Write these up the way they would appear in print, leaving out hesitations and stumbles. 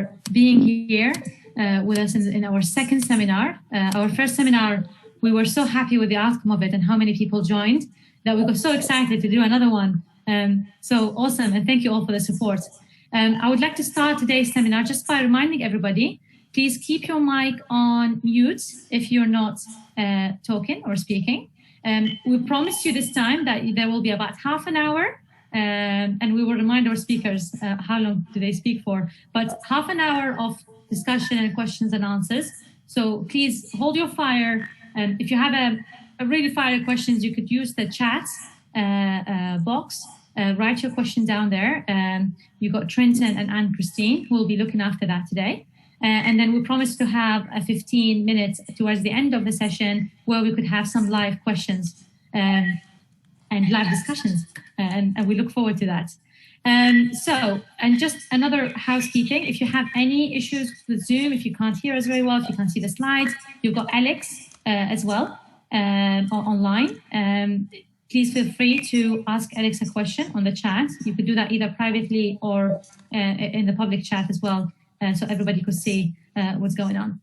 for being here with us in our second seminar. Our first seminar, we were so happy with the outcome of it and how many people joined that we got so excited to do another one. So awesome, and thank you all for the support. I would like to start today's seminar just by reminding everybody, please keep your mic on mute if you're not talking or speaking. We promised you this time that there will be about half an hour, and we will remind our speakers how long do they speak for, but half an hour of discussion and questions and answers. So please hold your fire. If you have a really fire questions, you could use the chat box. Write your question down there. You've got Trenton and Anne-Christine who will be looking after that today. And then we promised to have 15 minutes towards the end of the session where we could have some live questions and live discussions. And we look forward to that. And just another housekeeping, if you have any issues with Zoom, if you can't hear us very well, if you can't see the slides, you've got Alex as well online. Please feel free to ask Alex a question on the chat. You could do that either privately or in the public chat as well, so everybody could see what's going on.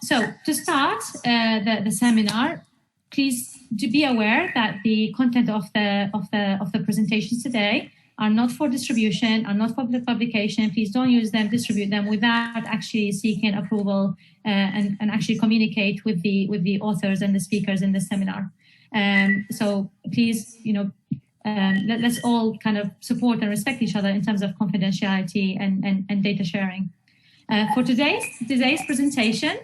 So to start the seminar, please do be aware that the content of the presentations today are not for distribution, are not for publication. Please don't use them, distribute them without actually seeking approval and actually communicate with the authors and the speakers in the seminar. So please, let's all kind of support and respect each other in terms of confidentiality and data sharing. For today's presentation,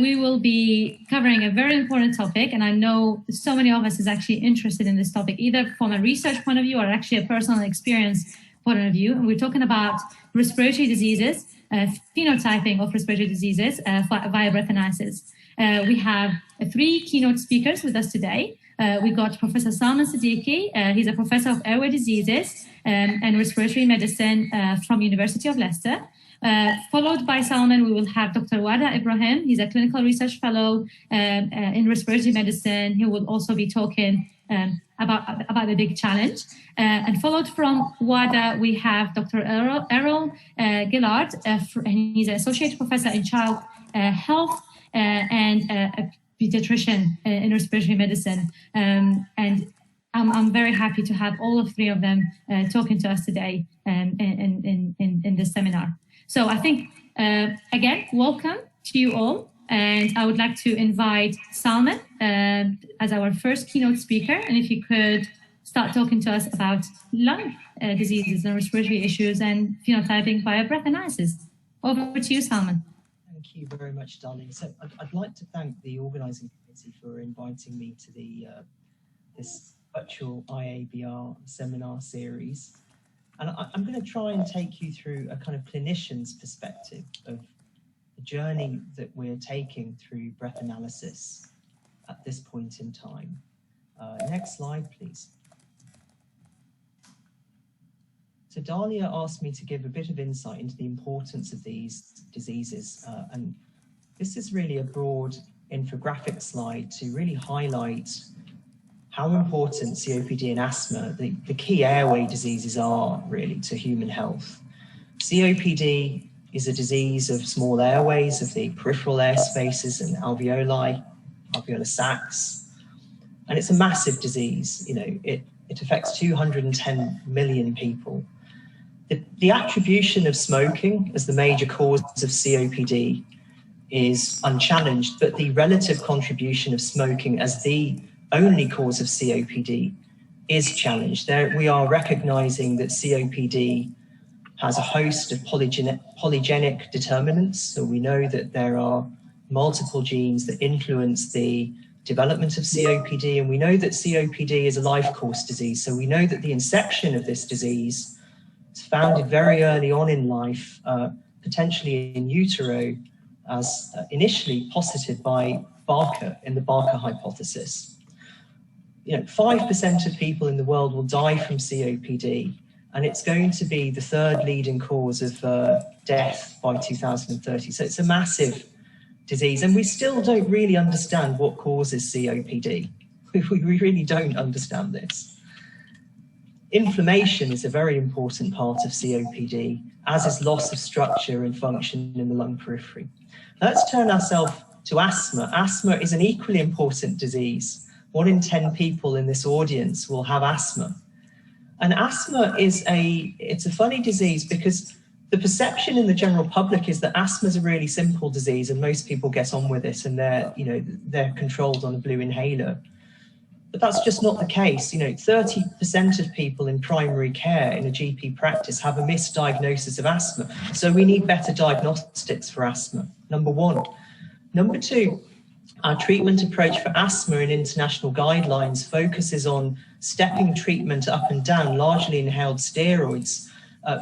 we will be covering a very important topic, and I know so many of us is actually interested in this topic, either from a research point of view or actually a personal experience point of view. And we're talking about respiratory diseases, phenotyping of respiratory diseases via breath analysis. We have 3 keynote speakers with us today. We got Professor Salman Siddiqui. He's a professor of airway diseases and respiratory medicine from University of Leicester. Followed by Salman, we will have Dr. Wada Ibrahim. He's a clinical research fellow in respiratory medicine. He will also be talking about the big challenge. And followed from Wada, we have Dr. Errol Gillard. He's an associate professor in child health and a pediatrician in respiratory medicine. And I'm very happy to have all of 3 of them talking to us today in this seminar. So I think, again, welcome to you all. And I would like to invite Salman as our first keynote speaker. And if you could start talking to us about lung diseases and respiratory issues and phenotyping via breath analysis. Over to you, Salman. Thank you very much, Darlene. So I'd like to thank the organising committee for inviting me to the this virtual IABR seminar series. And I'm going to try and take you through a kind of clinician's perspective of the journey that we're taking through breath analysis at this point in time. Next slide, please. So Dahlia asked me to give a bit of insight into the importance of these diseases. And this is really a broad infographic slide to really highlight how important COPD and asthma, the key airway diseases, are really to human health. COPD is a disease of small airways, of the peripheral air spaces and alveoli, alveolar sacs. And it's a massive disease. It affects 210 million people. The attribution of smoking as the major cause of COPD is unchallenged, but the relative contribution of smoking as the only cause of COPD is challenged. We are recognizing that COPD has a host of polygenic determinants. So we know that there are multiple genes that influence the development of COPD, and we know that COPD is a life course disease. So we know that the inception of this disease is founded very early on in life, potentially in utero, as initially posited by Barker in the Barker hypothesis. 5% of people in the world will die from COPD, and it's going to be the 3rd leading cause of death by 2030. So it's a massive disease, and we still don't really understand what causes COPD. We really don't understand this. Inflammation is a very important part of COPD, as is loss of structure and function in the lung periphery. Let's turn ourselves to asthma. Asthma is an equally important disease. 1 in 10 people in this audience will have asthma. And asthma is it's a funny disease because the perception in the general public is that asthma is a really simple disease and most people get on with it and they're controlled on a blue inhaler. But that's just not the case. 30% of people in primary care in a GP practice have a misdiagnosis of asthma. So we need better diagnostics for asthma, number 1. Number 2, our treatment approach for asthma in international guidelines focuses on stepping treatment up and down, largely inhaled steroids,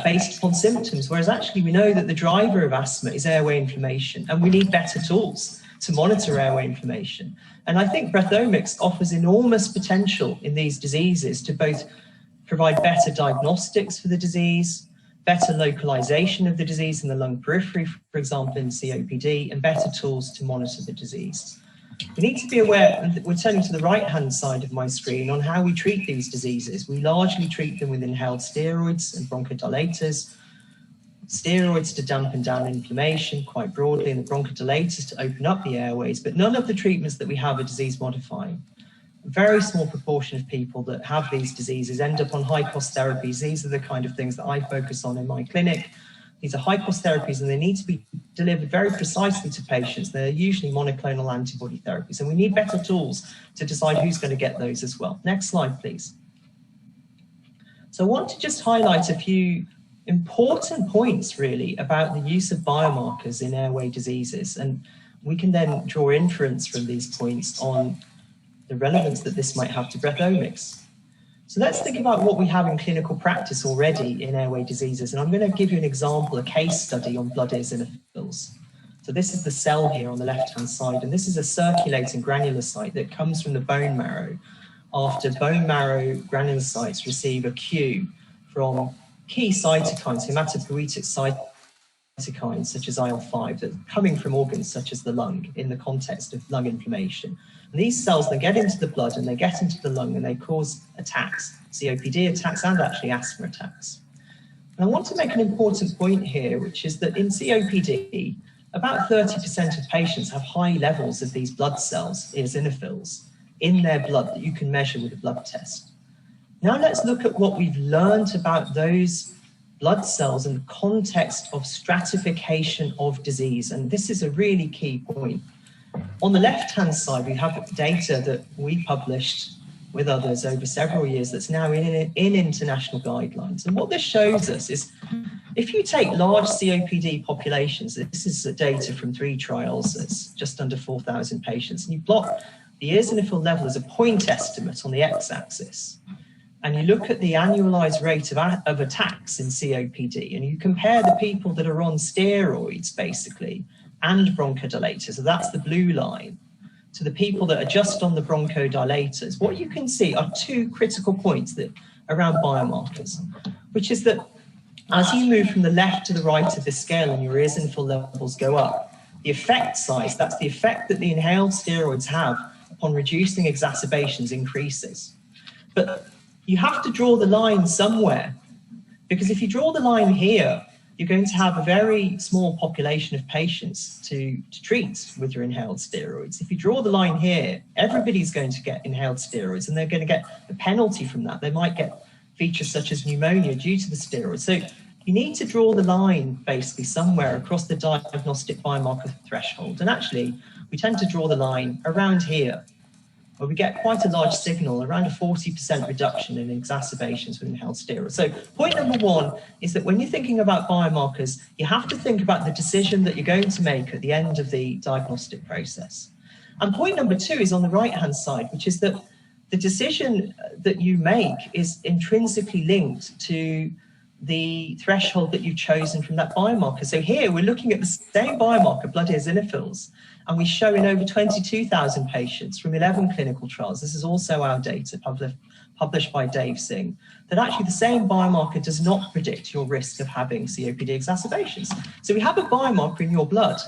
based upon symptoms, whereas actually we know that the driver of asthma is airway inflammation, and we need better tools to monitor airway inflammation. And I think breathomics offers enormous potential in these diseases to both provide better diagnostics for the disease, better localization of the disease in the lung periphery, for example, in COPD, and better tools to monitor the disease. We need to be aware, and we're turning to the right-hand side of my screen, on how we treat these diseases. We largely treat them with inhaled steroids and bronchodilators, steroids to dampen down inflammation quite broadly, and the bronchodilators to open up the airways, but none of the treatments that we have are disease-modifying. A very small proportion of people that have these diseases end up on high-cost therapies. These are the kind of things that I focus on in my clinic. These are high-cost therapies, and they need to be delivered very precisely to patients. They're usually monoclonal antibody therapies, and we need better tools to decide who's going to get those as well. Next slide, please. So I want to just highlight a few important points, really, about the use of biomarkers in airway diseases, and we can then draw inference from these points on the relevance that this might have to breathomics. So let's think about what we have in clinical practice already in airway diseases. And I'm going to give you an example, a case study on blood eosinophils. So this is the cell here on the left-hand side, and this is a circulating granulocyte that comes from the bone marrow after bone marrow granulocytes receive a cue from key cytokines, hematopoietic cytokines such as IL-5, that are coming from organs such as the lung in the context of lung inflammation. And these cells then get into the blood and they get into the lung and they cause attacks, COPD attacks and actually asthma attacks. And I want to make an important point here, which is that in COPD, about 30% of patients have high levels of these blood cells, eosinophils, in their blood that you can measure with a blood test. Now let's look at what we've learned about those blood cells in the context of stratification of disease. And this is a really key point. On the left-hand side, we have data that we published with others over several years that's now in international guidelines. And what this shows us is if you take large COPD populations, this is data from 3 trials, it's just under 4,000 patients, and you plot the eosinophil level as a point estimate on the x-axis, and you look at the annualized rate of attacks in COPD, and you compare the people that are on steroids, basically, and bronchodilators, so that's the blue line, to the people that are just on the bronchodilators, what you can see are 2 critical points that around biomarkers, which is that as you move from the left to the right of this scale and your eosinophil levels go up, the effect size, that's the effect that the inhaled steroids have upon reducing exacerbations, increases. But you have to draw the line somewhere, because if you draw the line here, you're going to have a very small population of patients to treat with your inhaled steroids. If you draw the line here, everybody's going to get inhaled steroids, and they're going to get a penalty from that. They might get features such as pneumonia due to the steroids. So you need to draw the line basically somewhere across the diagnostic biomarker threshold. And actually, we tend to draw the line around here, where we get quite a large signal, around a 40% reduction in exacerbations with inhaled steroids. So point number 1 is that when you're thinking about biomarkers, you have to think about the decision that you're going to make at the end of the diagnostic process. And point number 2 is on the right-hand side, which is that the decision that you make is intrinsically linked to the threshold that you've chosen from that biomarker. So here we're looking at the same biomarker, blood eosinophils, and we show in over 22,000 patients from 11 clinical trials. This is also our data published by Dave Singh, that actually the same biomarker does not predict your risk of having COPD exacerbations. So we have a biomarker in your blood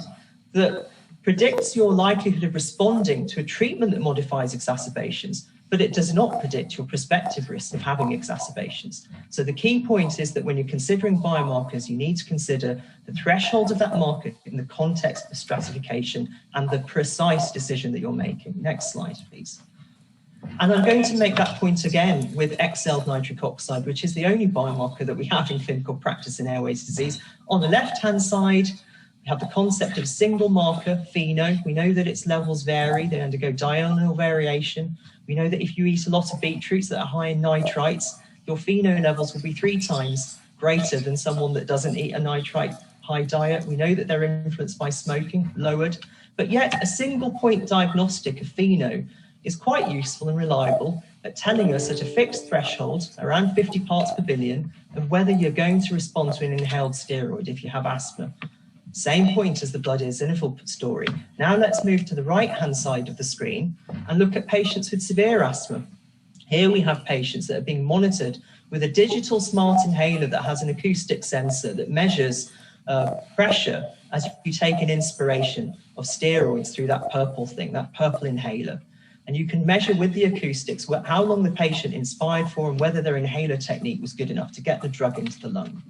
that predicts your likelihood of responding to a treatment that modifies exacerbations, but it does not predict your prospective risk of having exacerbations. So the key point is that when you're considering biomarkers, you need to consider the threshold of that marker in the context of stratification and the precise decision that you're making. Next slide, please. And I'm going to make that point again with exhaled nitric oxide, which is the only biomarker that we have in clinical practice in airways disease. On the left-hand side, we have the concept of a single marker, FeNO. We know that its levels vary, they undergo diurnal variation. We know that if you eat a lot of beetroots that are high in nitrites, your FeNO levels will be 3 times greater than someone that doesn't eat a nitrite high diet. We know that they're influenced by smoking, lowered, but yet a single point diagnostic of FeNO is quite useful and reliable at telling us at a fixed threshold, around 50 parts per billion, of whether you're going to respond to an inhaled steroid if you have asthma. Same point as the blood eosinophil story. Now let's move to the right-hand side of the screen and look at patients with severe asthma. Here we have patients that are being monitored with a digital smart inhaler that has an acoustic sensor that measures pressure as you take an inspiration of steroids through that purple thing, that purple inhaler. And you can measure with the acoustics how long the patient inspired for and whether their inhaler technique was good enough to get the drug into the lung.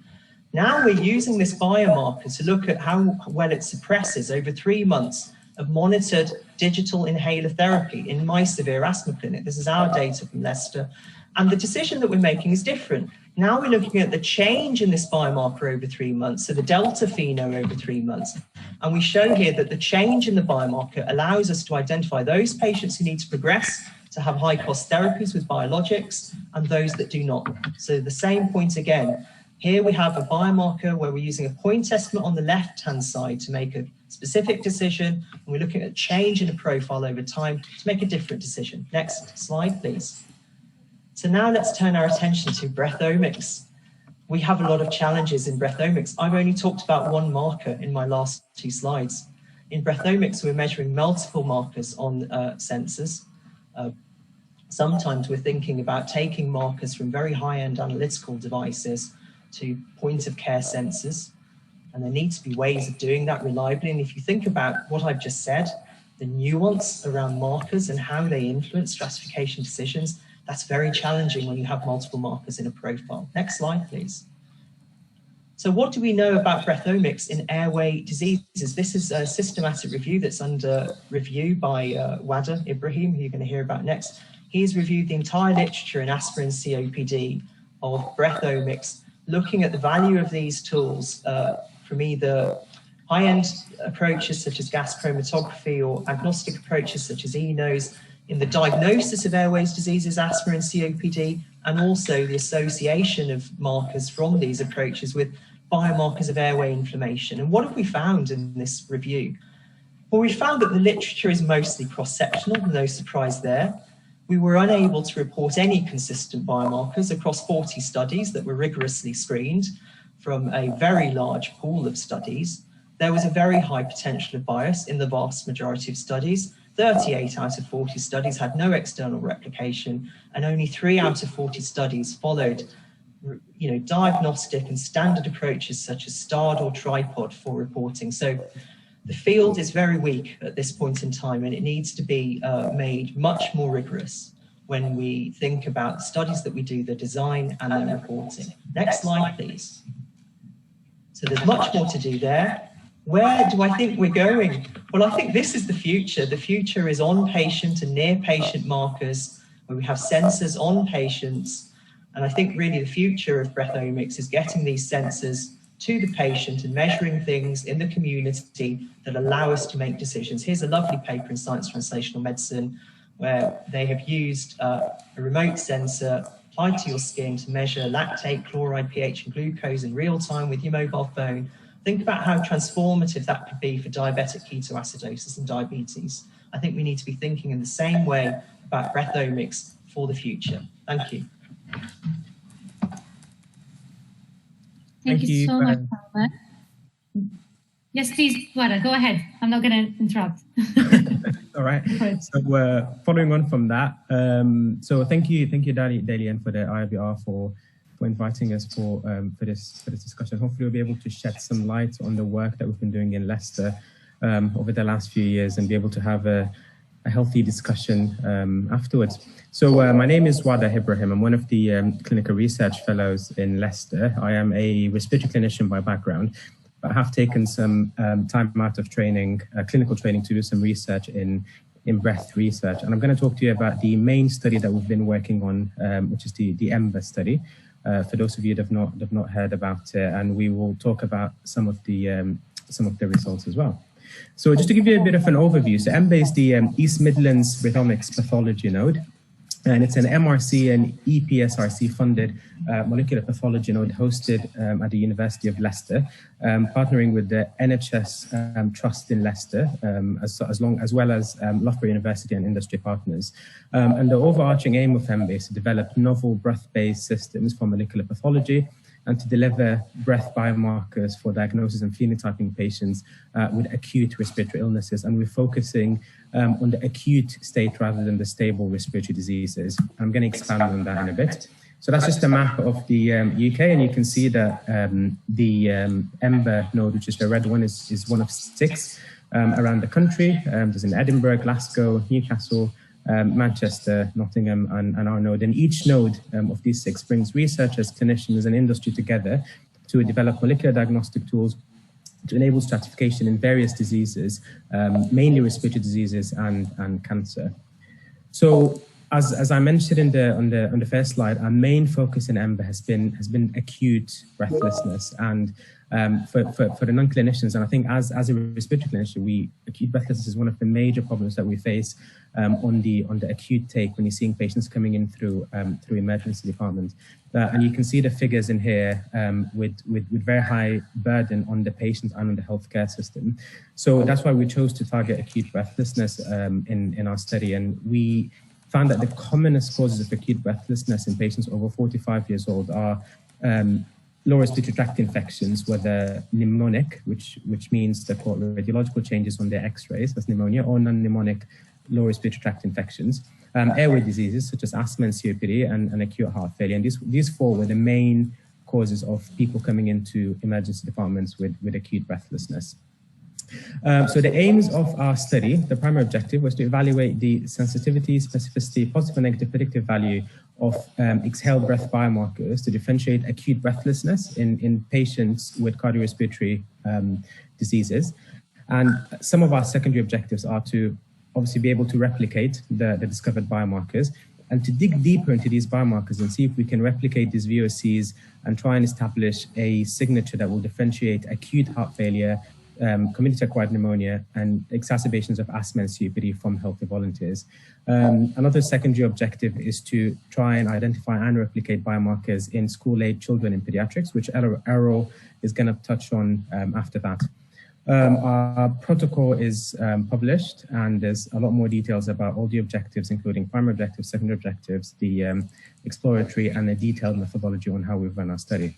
Now we're using this biomarker to look at how well it suppresses over 3 months of monitored digital inhaler therapy in my severe asthma clinic. This is our data from Leicester. And the decision that we're making is different. Now we're looking at the change in this biomarker over 3 months, so the delta FeNO over 3 months. And we show here that the change in the biomarker allows us to identify those patients who need to progress to have high-cost therapies with biologics and those that do not. So the same point again. Here we have a biomarker where we're using a point estimate on the left-hand side to make a specific decision, and we're looking at change in a profile over time to make a different decision. Next slide, please. So now let's turn our attention to breathomics. We have a lot of challenges in breathomics. I've only talked about one marker in my last 2 slides. In breathomics, we're measuring multiple markers on sensors. Sometimes we're thinking about taking markers from very high-end analytical devices to point-of-care sensors, and there need to be ways of doing that reliably. And if you think about what I've just said, the nuance around markers and how they influence stratification decisions, that's very challenging when you have multiple markers in a profile. Next slide, please. So what do we know about breathomics in airway diseases? This is a systematic review that's under review by Wada Ibrahim, who you're going to hear about next. He's reviewed the entire literature in asthma and COPD of breathomics, looking at the value of these tools from either high-end approaches such as gas chromatography or agnostic approaches such as eNOS in the diagnosis of airways diseases, asthma and COPD, and also the association of markers from these approaches with biomarkers of airway inflammation. And what have we found in this review? Well, we found that the literature is mostly cross-sectional, no surprise there. We were unable to report any consistent biomarkers across 40 studies that were rigorously screened from a very large pool of studies. There was a very high potential of bias in the vast majority of studies. 38 out of 40 studies had no external replication, and only 3 out of 40 studies followed diagnostic and standard approaches such as STARD or tripod for reporting. So the field is very weak at this point in time, and it needs to be made much more rigorous when we think about studies that we do, the design and the reporting. Next slide, please. So there's much more to do there. Where do I think we're going? Well, I think this is the future. The future is on patient and near patient markers, where we have sensors on patients. And I think really the future of breathomics is getting these sensors to the patient and measuring things in the community that allow us to make decisions. Here's a lovely paper in Science Translational Medicine where they have used a remote sensor applied to your skin to measure lactate, chloride, pH, and glucose in real time with your mobile phone. Think about how transformative that could be for diabetic ketoacidosis and diabetes. I think we need to be thinking in the same way about breathomics for the future. Thank you. Thank you so much, Albert. Yes, please, Wada, go ahead. I'm not going to interrupt. All right. So we're following on from that. So thank you, Dalian, for the IABR for inviting us for this discussion. Hopefully, we'll be able to shed some light on the work that we've been doing in Leicester over the last few years and be able to have a a healthy discussion afterwards. So my name is Wada Ibrahim. I'm one of the clinical research fellows in Leicester. I am a respiratory clinician by background, but have taken some time out of training, clinical training, to do some research in breath research. And I'm going to talk to you about the main study that we've been working on, which is the EMBER study. For those of you that have not heard about it, and we will talk about some of the results as well. So just to give you a bit of an overview, so EMBER is the East Midlands Rhythmics Pathology Node, and it's an MRC and EPSRC funded molecular pathology node hosted at the University of Leicester, partnering with the NHS Trust in Leicester, as well as Loughborough University and industry partners. And the overarching aim of EMBER is to develop novel breath-based systems for molecular pathology and to deliver breath biomarkers for diagnosis and phenotyping patients with acute respiratory illnesses. And we're focusing on the acute state rather than the stable respiratory diseases. I'm going to expand on that in a bit. So that's just a map of the UK, and you can see that the EMBER node, which is the red one, is one of 6 around the country. There's in Edinburgh, Glasgow, Newcastle, Manchester, Nottingham, and our node. And each node of these 6 brings researchers, clinicians, and industry together to develop molecular diagnostic tools to enable stratification in various diseases, mainly respiratory diseases and cancer. So, as I mentioned on the first slide, our main focus in EMBER has been acute breathlessness, and for the non-clinicians, and I think as a respiratory clinician, acute breathlessness is one of the major problems that we face on the acute take when you're seeing patients coming in through emergency departments. And you can see the figures in here with very high burden on the patient and on the healthcare system. So that's why we chose to target acute breathlessness in our study, and we found that the commonest causes of acute breathlessness in patients over 45 years old are lower respiratory tract infections, whether pneumonic, which means they're called radiological changes on their x-rays, that's pneumonia, or non-pneumonic lower respiratory tract infections, airway diseases such as asthma and COPD, and acute heart failure. And these 4 were the main causes of people coming into emergency departments with acute breathlessness. So the aims of our study, the primary objective was to evaluate the sensitivity, specificity, positive and negative predictive value of exhaled breath biomarkers to differentiate acute breathlessness in patients with cardiorespiratory diseases. And some of our secondary objectives are to obviously be able to replicate the discovered biomarkers and to dig deeper into these biomarkers and see if we can replicate these VOCs and try and establish a signature that will differentiate acute heart failure, community-acquired pneumonia, and exacerbations of asthma and COPD from healthy volunteers. Another secondary objective is to try and identify and replicate biomarkers in school-age children in pediatrics, which Errol is going to touch on after that. Our protocol is published, and there's a lot more details about all the objectives, including primary objectives, secondary objectives, the exploratory, and a detailed methodology on how we've run our study.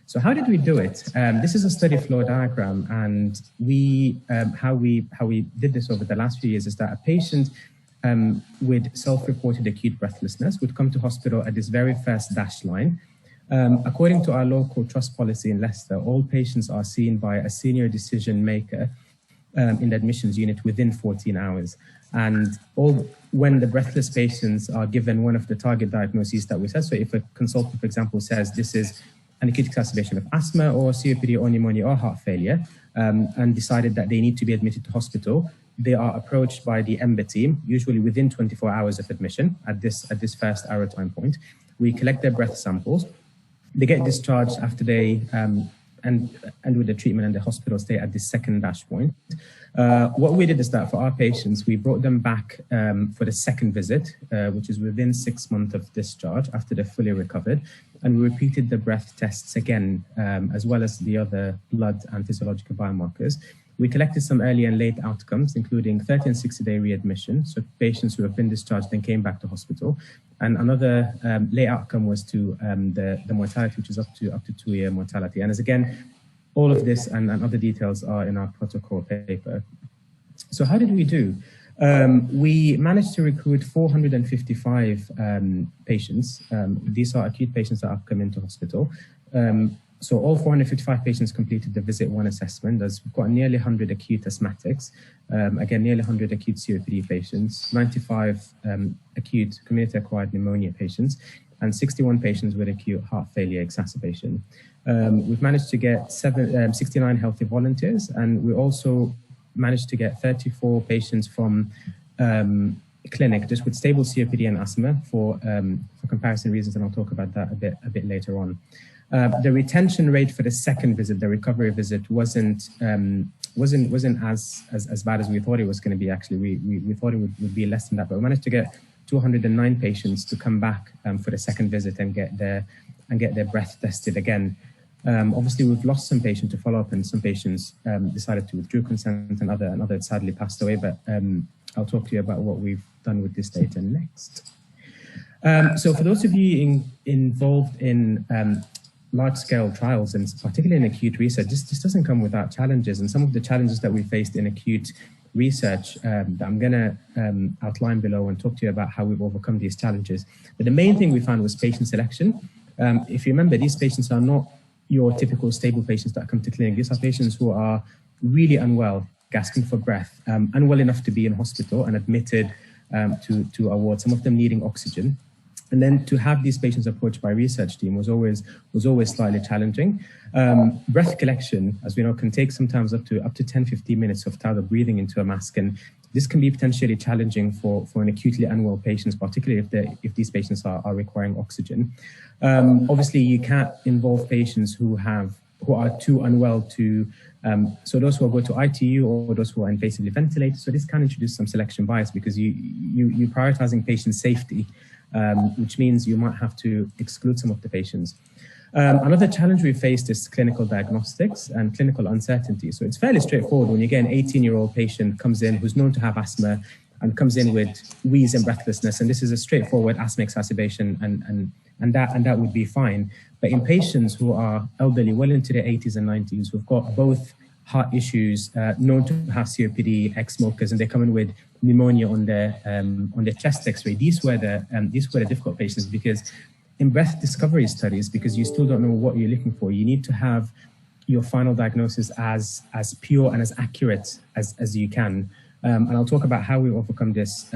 So how did we do it? This is a study flow diagram, and how we did this over the last few years is that a patient with self-reported acute breathlessness would come to hospital at this very first dashed line. According to our local trust policy in Leicester, all patients are seen by a senior decision maker in the admissions unit within 14 hours. And when the breathless patients are given one of the target diagnoses that we said, so if a consultant, for example, says this is an acute exacerbation of asthma or COPD or pneumonia or heart failure, and decided that they need to be admitted to hospital, they are approached by the EMBER team, usually within 24 hours of admission at this first hour time point. We collect their breath samples. They get discharged after they and with the treatment and the hospital stay at the second dash point. What we did is that for our patients, we brought them back for the second visit, which is within 6 months of discharge after they're fully recovered. And we repeated the breath tests again, as well as the other blood and physiological biomarkers. We collected some early and late outcomes, including 30 and 60-day readmission, so patients who have been discharged and came back to hospital. And another late outcome was to the mortality, which is up to 2-year mortality. And as again, all of this and other details are in our protocol paper. So how did we do? We managed to recruit 455 patients. These are acute patients that have come into hospital. So all 455 patients completed the visit 1 assessment. As we've got nearly 100 acute asthmatics, again, nearly 100 acute COPD patients, 95 acute community-acquired pneumonia patients, and 61 patients with acute heart failure exacerbation. We've managed to get 69 healthy volunteers, and we also managed to get 34 patients from clinic just with stable COPD and asthma for comparison reasons, and I'll talk about that a bit later on. The retention rate for the second visit, the recovery visit, wasn't as bad as we thought it was going to be. Actually, we thought it would be less than that, but we managed to get 209 patients to come back for the second visit and get their breath tested again. Obviously, we've lost some patients to follow up, and some patients decided to withdraw consent, and others sadly passed away. But I'll talk to you about what we've done with this data next. So for those of you involved in large-scale trials, and particularly in acute research, this doesn't come without challenges. And some of the challenges that we faced in acute research that I'm going to outline below and talk to you about how we've overcome these challenges. But the main thing we found was patient selection. If you remember, these patients are not your typical stable patients that come to clinic. These are patients who are really unwell, gasping for breath, unwell enough to be in hospital and admitted to our ward, some of them needing oxygen. And then to have these patients approached by a research team was always slightly challenging. Breath collection, as we know, can take sometimes up to 10-15 minutes of tidal breathing into a mask, and this can be potentially challenging for an acutely unwell patient, particularly if these patients are requiring oxygen. Obviously, you can't involve patients who are too unwell to, so those who are going to ITU or those who are invasively ventilated. So this can introduce some selection bias because you're prioritizing patient safety, which means you might have to exclude some of the patients. Another challenge we faced is clinical diagnostics and clinical uncertainty. So it's fairly straightforward when you get an 18-year-old patient comes in who's known to have asthma and comes in with wheeze and breathlessness, and this is a straightforward asthma exacerbation, and that would be fine. But in patients who are elderly, well into their 80s and 90s, who've got both heart issues, known to have COPD, ex-smokers, and they come in with pneumonia on their chest X-ray. These were the difficult patients, because in breath discovery studies, because you still don't know what you're looking for, you need to have your final diagnosis as pure and as accurate as you can. And I'll talk about how we overcome this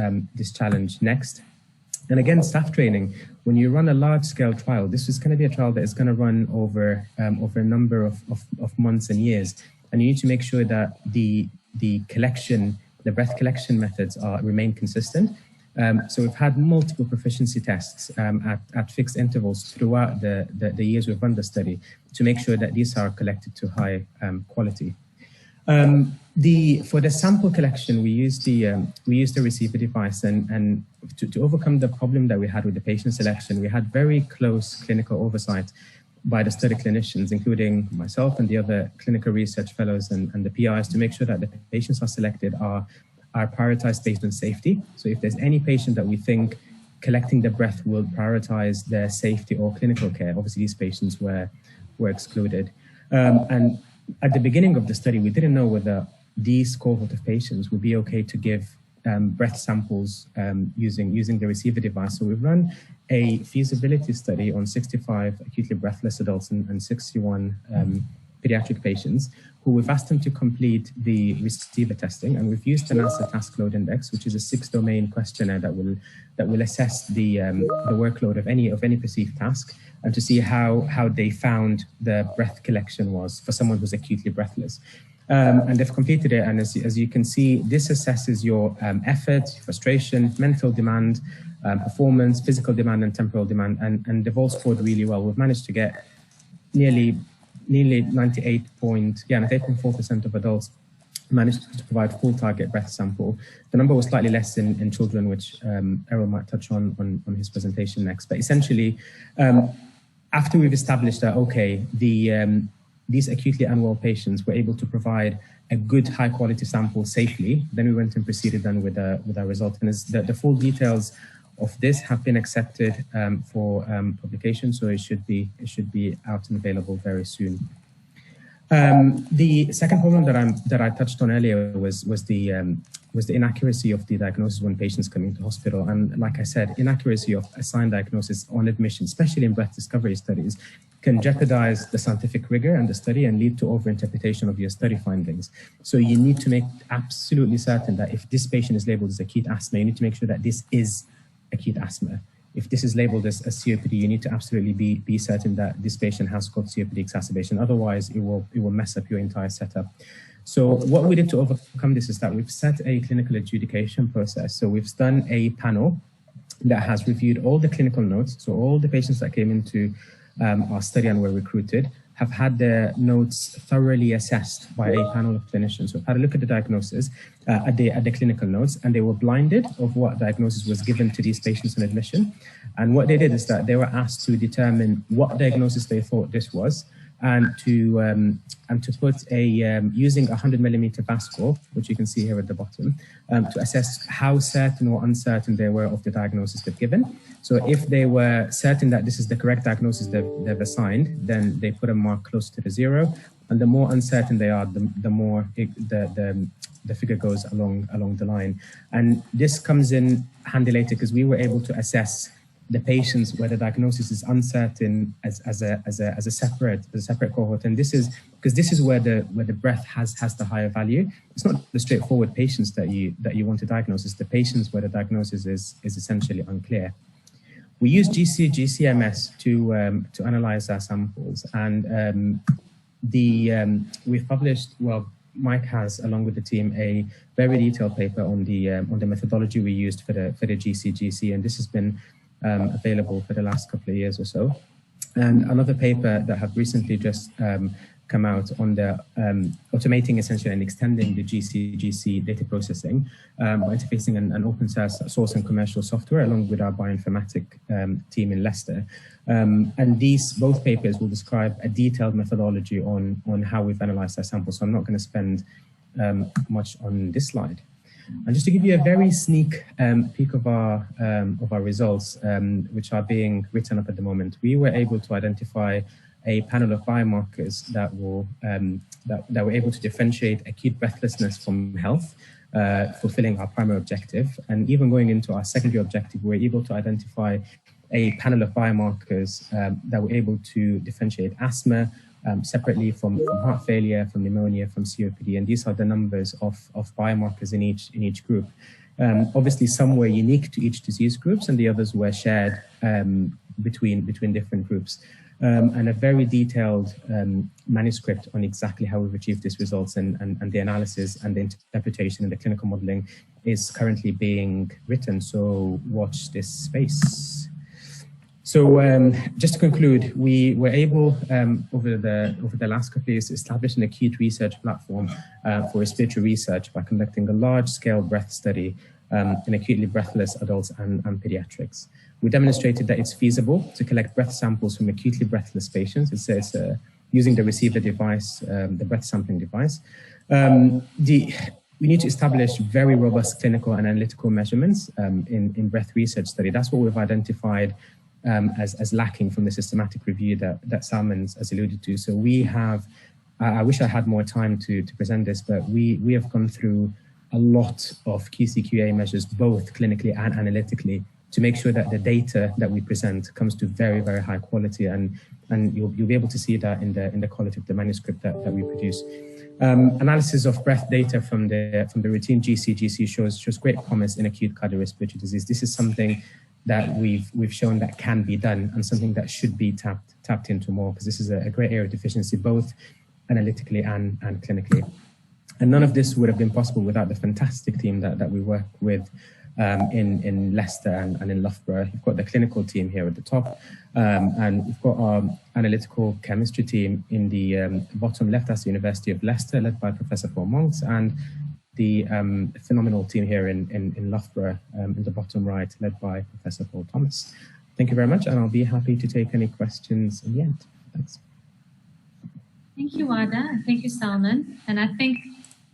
challenge next. And again, staff training. When you run a large-scale trial, this is going to be a trial that is going to run over a number of months and years. And you need to make sure that the breath collection methods remain consistent. So we've had multiple proficiency tests at fixed intervals throughout the years we've run the study to make sure that these are collected to high quality. For the sample collection, we used the receiver device, and to overcome the problem that we had with the patient selection, we had very close clinical oversight by the study clinicians, including myself and the other clinical research fellows and the PIs, to make sure that the patients are selected are prioritized based on safety. So if there's any patient that we think collecting the breath will prioritize their safety or clinical care, obviously these patients were excluded. And at the beginning of the study, we didn't know whether these cohort of patients would be okay to give breath samples using the receiver device. So we've run a feasibility study on 65 acutely breathless adults and 61 pediatric patients, who we've asked them to complete the receiver testing, and we've used the NASA Task Load Index, which is a 6-domain questionnaire that will assess the workload of any perceived task, and to see how they found the breath collection was for someone who's acutely breathless. And they've completed it, and as you can see, this assesses your effort, frustration, mental demand, performance, physical demand, and temporal demand, and they've all scored really well. We've managed to get nearly 98.4% of adults managed to provide full target breath sample. The number was slightly less in children, which Errol might touch on his presentation next. But essentially, after we've established that, okay, these acutely unwell patients were able to provide a good high quality sample safely, then we went and proceeded then with our result. And as the full details of this have been accepted for publication, so it should be out and available very soon. The second problem that I touched on earlier was the inaccuracy of the diagnosis when patients come into hospital. And like I said, inaccuracy of assigned diagnosis on admission, especially in breath discovery studies, can jeopardize the scientific rigor and the study and lead to overinterpretation of your study findings. So you need to make absolutely certain that if this patient is labeled as acute asthma, you need to make sure that this is acute asthma. If this is labeled as COPD, you need to absolutely be certain that this patient has got COPD exacerbation. Otherwise, it will mess up your entire setup. So what we did to overcome this is that we've set a clinical adjudication process. So we've done a panel that has reviewed all the clinical notes. So all the patients that came into our study and were recruited have had their notes thoroughly assessed by a panel of clinicians. So we've had a look at the diagnosis, at the clinical notes, and they were blinded of what diagnosis was given to these patients on admission. And what they did is that they were asked to determine what diagnosis they thought this was, and to put a using a 100 millimeter VAS score, which you can see here at the bottom, to assess how certain or uncertain they were of the diagnosis they've given. So if they were certain that this is the correct diagnosis they've assigned, then they put a mark close to the 0, and the more uncertain they are, the more the figure goes along the line. And this comes in handy later because we were able to assess the patients where the diagnosis is uncertain as a separate cohort, and this is because this is where the breath has the higher value. It's not the straightforward patients that you want to diagnose. It's the patients where the diagnosis is essentially unclear. We use GCMS to analyze our samples, and we've published, well, Mike has, along with the team, a very detailed paper on the methodology we used for the GC, and this has been available for the last couple of years or so. And another paper that have recently just come out on the automating essentially and extending the GC data processing by interfacing an open source and commercial software along with our bioinformatic team in Leicester. And these both papers will describe a detailed methodology on how we've analyzed our samples. So I'm not going to spend much on this slide. And just to give you a very sneak peek of our results, which are being written up at the moment, we were able to identify a panel of biomarkers that were able to differentiate acute breathlessness from health, fulfilling our primary objective. And even going into our secondary objective, we were able to identify a panel of biomarkers that were able to differentiate asthma, separately from heart failure, from pneumonia, from COPD, and these are the numbers of biomarkers in each group. Obviously, some were unique to each disease groups, and the others were shared between different groups. And a very detailed manuscript on exactly how we've achieved these results and the analysis and the interpretation and the clinical modeling is currently being written. So watch this space. So just to conclude, we were able over the last couple of years to establish an acute research platform for respiratory research by conducting a large-scale breath study in acutely breathless adults and pediatrics. We demonstrated that it's feasible to collect breath samples from acutely breathless patients. It's using the receiver device, the breath sampling device. We need to establish very robust clinical and analytical measurements in breath research study. That's what we've identified as lacking from the systematic review that Salman has alluded to. So we have, I wish I had more time to present this, but we have gone through a lot of QC/QA measures, both clinically and analytically, to make sure that the data that we present comes to very, very high quality, and you'll be able to see that in the quality of the manuscript that we produce. Analysis of breath data from the routine GC shows great promise in acute cardiorespiratory disease. This is something that we've shown that can be done, and something that should be tapped into more, because this is a great area of deficiency, both analytically and clinically. And none of this would have been possible without the fantastic team that we work with in Leicester and in Loughborough. You've got the clinical team here at the top, and we've got our analytical chemistry team in the bottom left. That's the University of Leicester, led by Professor Paul Monks, and the phenomenal team here in Loughborough in the bottom right, led by Professor Paul Thomas. Thank you very much, and I'll be happy to take any questions in the end. Thanks. Thank you, Wada, and thank you, Salman. And I think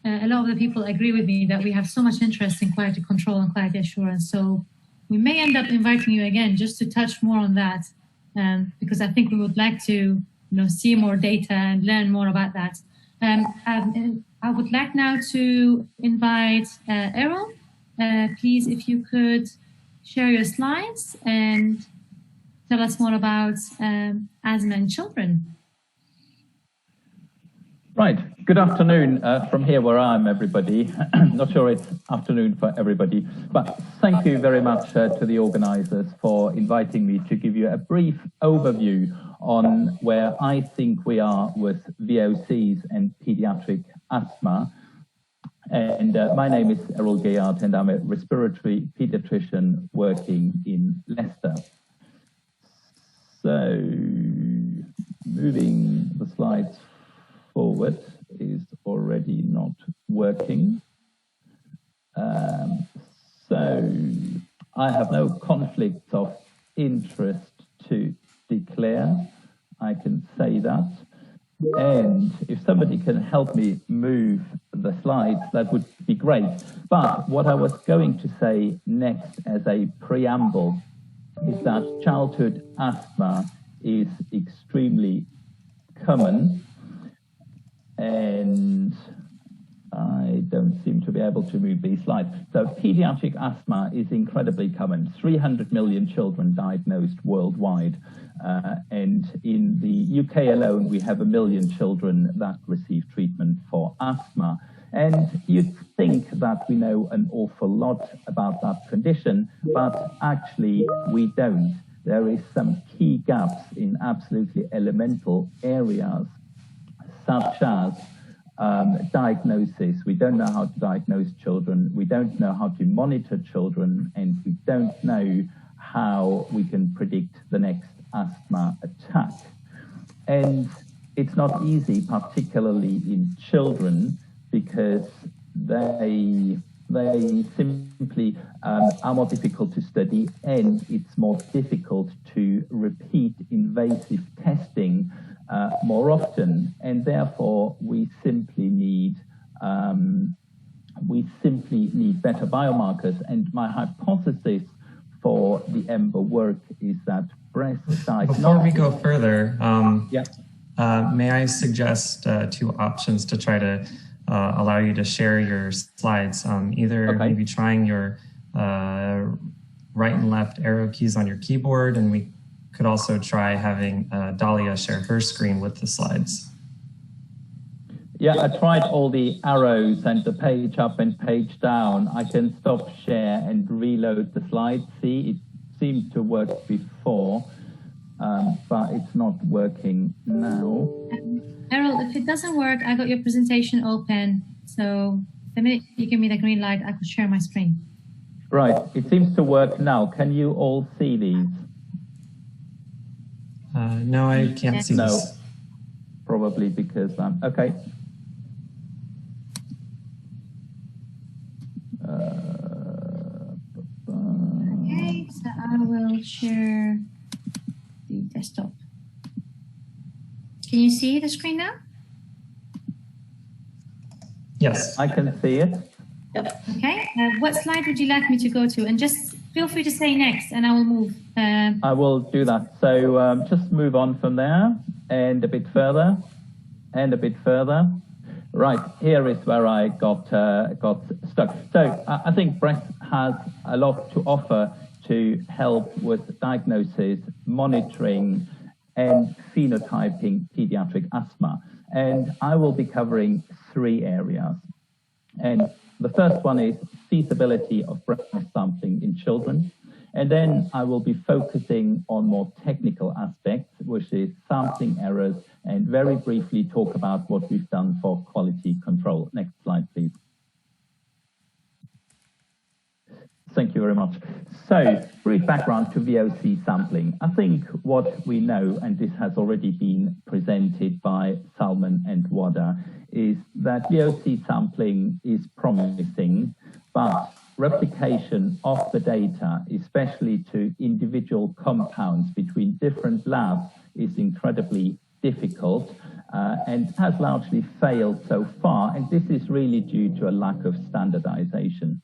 a lot of the people agree with me that we have so much interest in quality control and quality assurance. So we may end up inviting you again just to touch more on that, because I think we would like to see more data and learn more about that. I would like now to invite Errol. Please, if you could share your slides and tell us more about asthma in children. Right. Good afternoon from here where I am, everybody. Not sure it's afternoon for everybody, but thank you very much to the organisers for inviting me to give you a brief overview on where I think we are with VOCs and paediatric asthma. And my name is Errol Gayard, and I'm a respiratory paediatrician working in Leicester. So, moving the slides forward is already not working. So I have no conflict of interest to declare. I can say that. And if somebody can help me move the slides, that would be great. But what I was going to say next as a preamble is that childhood asthma is extremely common. And I don't seem to be able to move these slides. So pediatric asthma is incredibly common. 300 million children diagnosed worldwide. And in the UK alone, we have 1 million children that receive treatment for asthma. And you'd think that we know an awful lot about that condition, but actually we don't. There is some key gaps in absolutely elemental areas, such as diagnosis. We don't know how to diagnose children, we don't know how to monitor children, and we don't know how we can predict the next asthma attack. And it's not easy, particularly in children, because they simply are more difficult to study, and it's more difficult to repeat invasive testing more often, and therefore we simply need better biomarkers. And my hypothesis for the EMBER work is that breast diagnosis. Before we go further, may I suggest 2 options to try to allow you to share your slides? Either maybe trying your right and left arrow keys on your keyboard, and we could also try having Dahlia share her screen with the slides. Yeah, I tried all the arrows and the page up and page down. I can stop share and reload the slides. See, it seemed to work before, but it's not working now. Errol, if it doesn't work, I got your presentation open. So the minute you give me the green light, I could share my screen. Right, it seems to work now. Can you all see these? No, I can't see this. Probably because okay. Okay, so I will share the desktop. Can you see the screen now? Yes. I can see it. Okay, what slide would you like me to go to? And just feel free to say next and I will move. I will do that. So just move on from there and a bit further and a bit further. Right, here is where I got stuck. So I think breast has a lot to offer to help with diagnosis, monitoring, and phenotyping pediatric asthma. And I will be covering 3 areas. And the first one is feasibility of breast sampling in children. And then I will be focusing on more technical aspects, which is sampling errors, and very briefly talk about what we've done for quality control. Next slide, please. Thank you very much. So, brief background to VOC sampling. I think what we know, and this has already been presented by Salman and Wada, is that VOC sampling is promising, but replication of the data, especially to individual compounds between different labs, is incredibly difficult and has largely failed so far. And this is really due to a lack of standardization.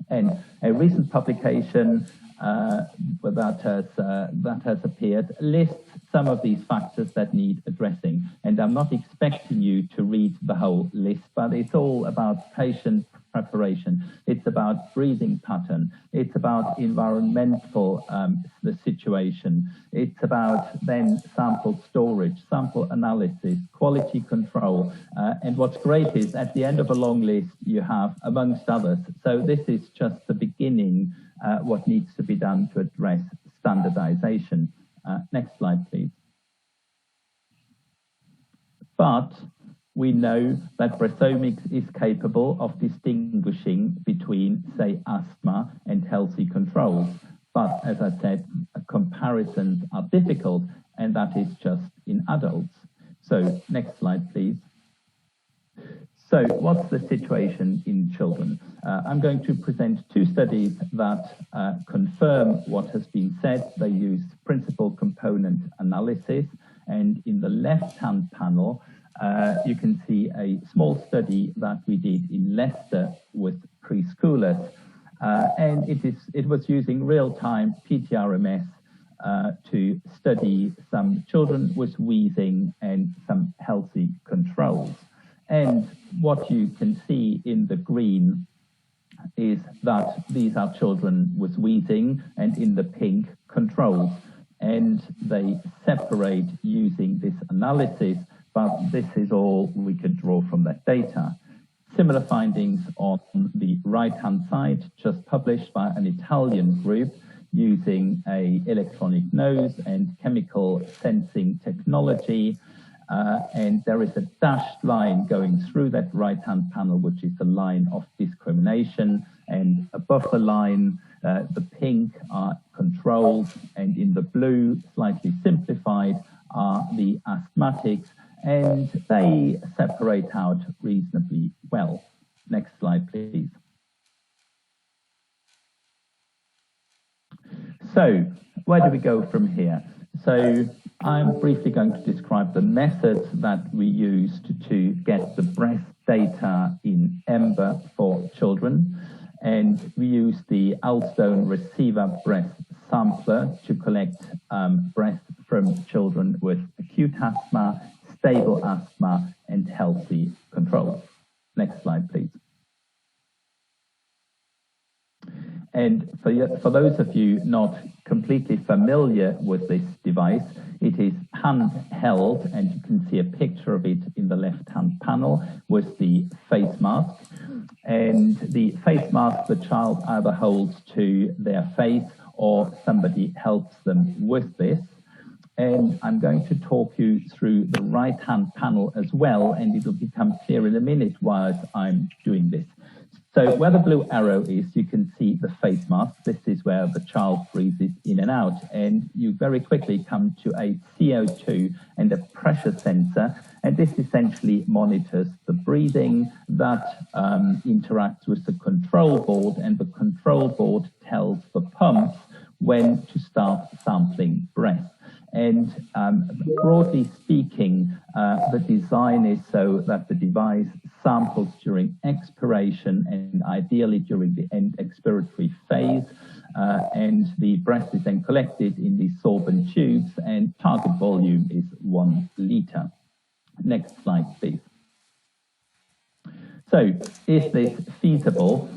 And a recent publication that has appeared lists some of these factors that need addressing. And I'm not expecting you to read the whole list, but it's all about patient preparation. It's about breathing pattern. It's about environmental the situation. It's about then sample storage, sample analysis, quality control. And what's great is at the end of a long list, you have, amongst others, so this is just the beginning, what needs to be done to address standardization. Next slide, please. But we know that breathomics is capable of distinguishing between, say, asthma and healthy controls. But as I said, comparisons are difficult, and that is just in adults. So next slide, please. So what's the situation in children? I'm going to present two studies that confirm what has been said. They use principal component analysis, and in the left-hand panel, you can see a small study that we did in Leicester with preschoolers, and it was using real-time PTRMS to study some children with wheezing and some healthy controls. And what you can see in the green is that these are children with wheezing, and in the pink, controls. And they separate using this analysis, but this is all we could draw from that data. Similar findings on the right-hand side, just published by an Italian group using an electronic nose and chemical sensing technology. And there is a dashed line going through that right-hand panel, which is the line of discrimination. And above the line, the pink are controls, and in the blue, slightly simplified, are the asthmatics, and they separate out reasonably well. Next slide, please. So where do we go from here? So I'm briefly going to describe the methods that we used to get the breath data in EMBER for children. And we used the Alstone receiver breath sampler to collect breath from children with acute asthma, stable asthma, and healthy controls. Next slide, please. And for those of you not completely familiar with this device, it is handheld, and you can see a picture of it in the left-hand panel with the face mask. And the face mask, the child either holds to their face or somebody helps them with this. And I'm going to talk you through the right-hand panel as well, and it'll become clear in a minute while I'm doing this. So where the blue arrow is, you can see the face mask. This is where the child breathes in and out, and you very quickly come to a CO2 and a pressure sensor, and this essentially monitors the breathing that interacts with the control board, and the control board tells the pumps when to start sampling breath. And broadly speaking, the design is so that the device samples during expiration and ideally during the end expiratory phase. And the breath is then collected in these sorbent tubes, and target volume is 1 liter. Next slide, please. So is this feasible?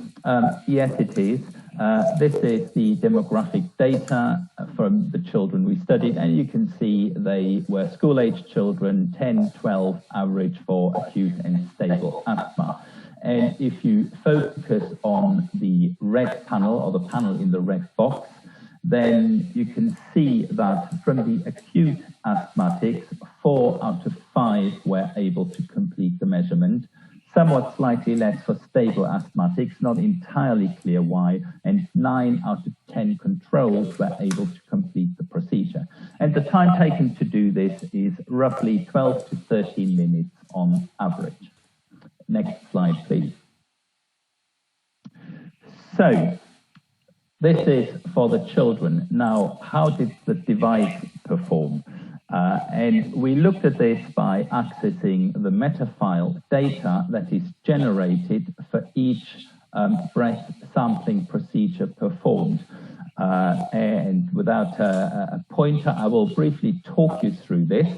Yes, it is. This is the demographic data from the children we studied, and you can see they were school-age children, 10, 12 average for acute and stable asthma. And if you focus on the red panel, or the panel in the red box, then you can see that from the acute asthmatics, 4 out of 5 were able to complete the measurement. Somewhat slightly less for stable asthmatics, not entirely clear why, and 9 out of 10 controls were able to complete the procedure. And the time taken to do this is roughly 12 to 13 minutes on average. Next slide, please. So this is for the children. Now, how did the device perform? And we looked at this by accessing the metafile data that is generated for each breath sampling procedure performed. And without a pointer, I will briefly talk you through this.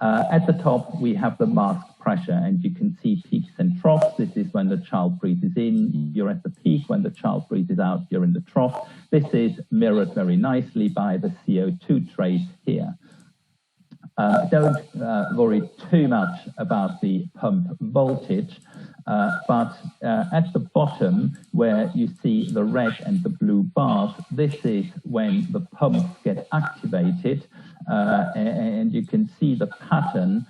At the top, we have the mask pressure, and you can see peaks and trough. This is when the child breathes in. You're at the peak. When the child breathes out, you're in the trough. This is mirrored very nicely by the CO2 trace here. Don't worry too much about the pump voltage, but at the bottom where you see the red and the blue bars, this is when the pumps get activated, and you can see the pattern,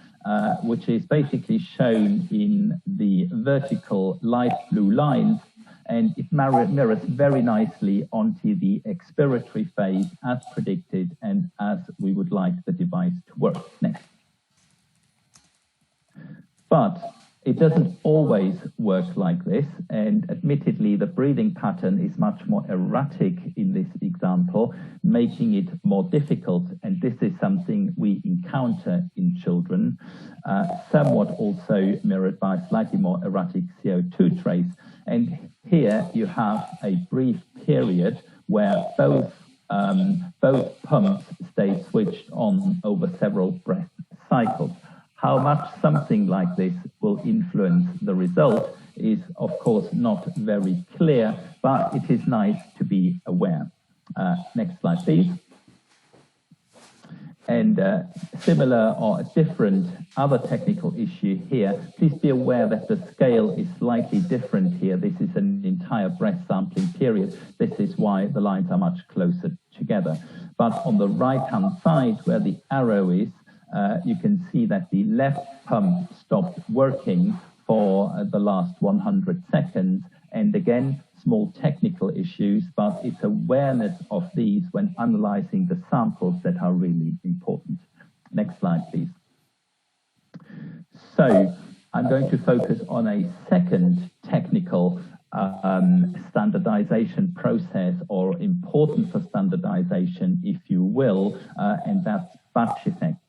which is basically shown in the vertical light blue lines, and it mirrors very nicely onto the expiratory phase as predicted and as we would like the device to work. Next. But it doesn't always work like this, and admittedly the breathing pattern is much more erratic in this example, making it more difficult, and this is something we encounter in children, somewhat also mirrored by slightly more erratic CO2 trace. And here you have a brief period where both pumps stay switched on over several breath cycles. How much something like this will influence the result is, of course, not very clear, but it is nice to be aware. Next slide, please. And similar or different other technical issue here, please be aware that the scale is slightly different here. This is an entire breath sampling period. This is why the lines are much closer together. But on the right-hand side, where the arrow is, you can see that the left pump stopped working for the last 100 seconds. And again, small technical issues, but it's awareness of these when analyzing the samples that are really important. Next slide, please. So I'm going to focus on a second technical standardization process, or important for standardization, if you will, and that's batch effects.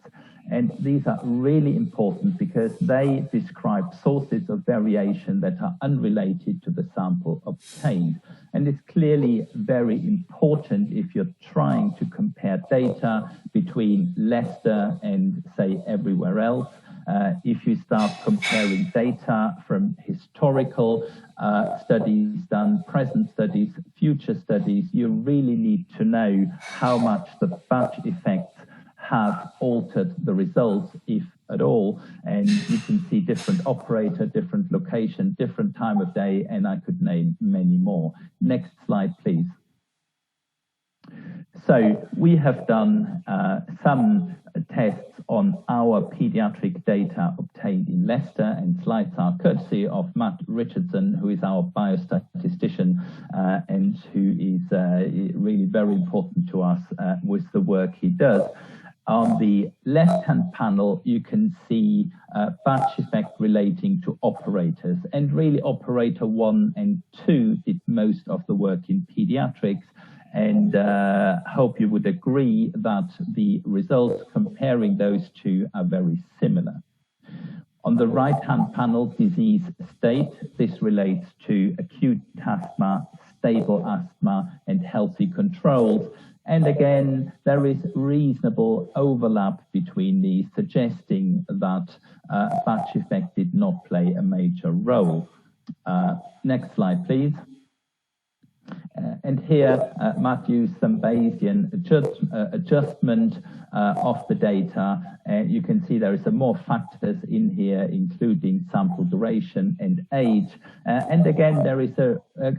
And these are really important because they describe sources of variation that are unrelated to the sample obtained. And it's clearly very important if you're trying to compare data between Leicester and, say, everywhere else. If you start comparing data from historical studies done, present studies, future studies, you really need to know how much the batch effects have altered the results, if at all. And you can see different operator, different location, different time of day, and I could name many more. Next slide, please. So we have done some tests on our pediatric data obtained in Leicester, and slides are courtesy of Matt Richardson, who is our biostatistician and who is really very important to us with the work he does. On the left-hand panel, you can see batch effect relating to operators, and really operator 1 and 2 did most of the work in pediatrics, and hope you would agree that the results comparing those two are very similar. On the right-hand panel, disease state, this relates to acute asthma, stable asthma, and healthy controls. And again, there is reasonable overlap between these, suggesting that batch effect did not play a major role. Next slide, please. And here, Matt used some Bayesian adjustment of the data. And you can see there is some more factors in here, including sample duration and age. And again, there is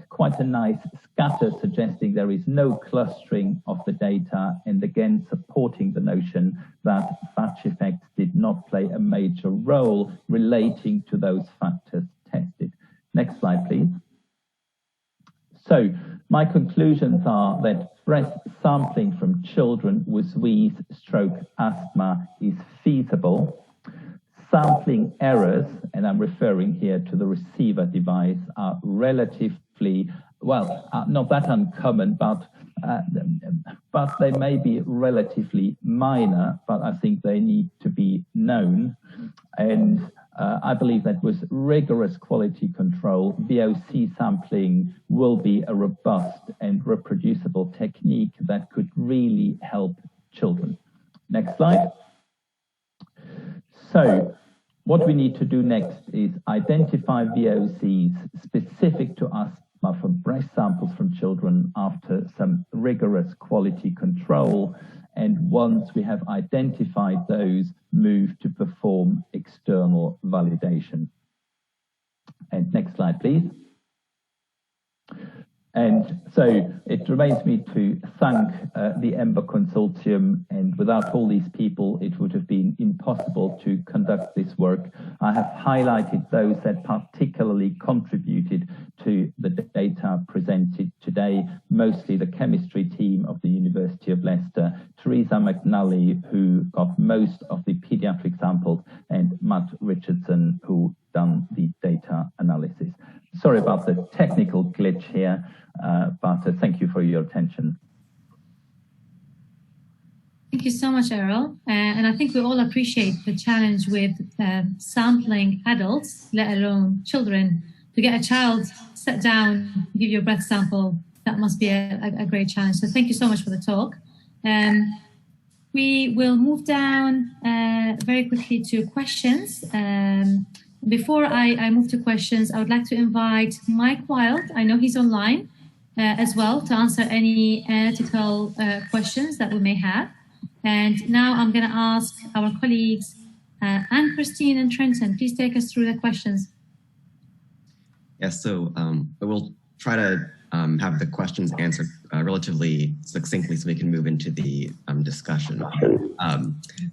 quite a nice scatter suggesting there is no clustering of the data, and again, supporting the notion that batch effects did not play a major role relating to those factors tested. Next slide, please. So my conclusions are that breath sampling from children with wheeze, stroke, asthma is feasible. Sampling errors, and I'm referring here to the receiver device, are relatively, well, not that uncommon, but they may be relatively minor, but I think they need to be known. And I believe that with rigorous quality control, VOC sampling will be a robust and reproducible technique that could really help children. Next slide. So what we need to do next is identify VOCs specific to asthma from breast samples from children after some rigorous quality control. And once we have identified those, move to perform external validation. And next slide, please. And so it remains me to thank the EMBA Consortium, and without all these people, it would have been impossible to conduct this work. I have highlighted those that particularly contributed to the data presented today, mostly the chemistry team of the University of Leicester, Teresa McNally, who got most of the pediatric samples, and Matt Richardson, who done the data analysis. Sorry about the technical glitch here, but thank you for your attention. Thank you so much, Errol. And I think we all appreciate the challenge with sampling adults, let alone children. To get a child sit down, give you a breath sample, that must be a great challenge. So thank you so much for the talk. We will move down very quickly to questions. Before I move to questions, I would like to invite Mike Wild. I know he's online as well to answer any analytical questions that we may have. And now I'm going to ask our colleagues, Anne, Christine, and Trenton, please take us through the questions. Yes, so I will try to have the questions answered relatively succinctly so we can move into the discussion.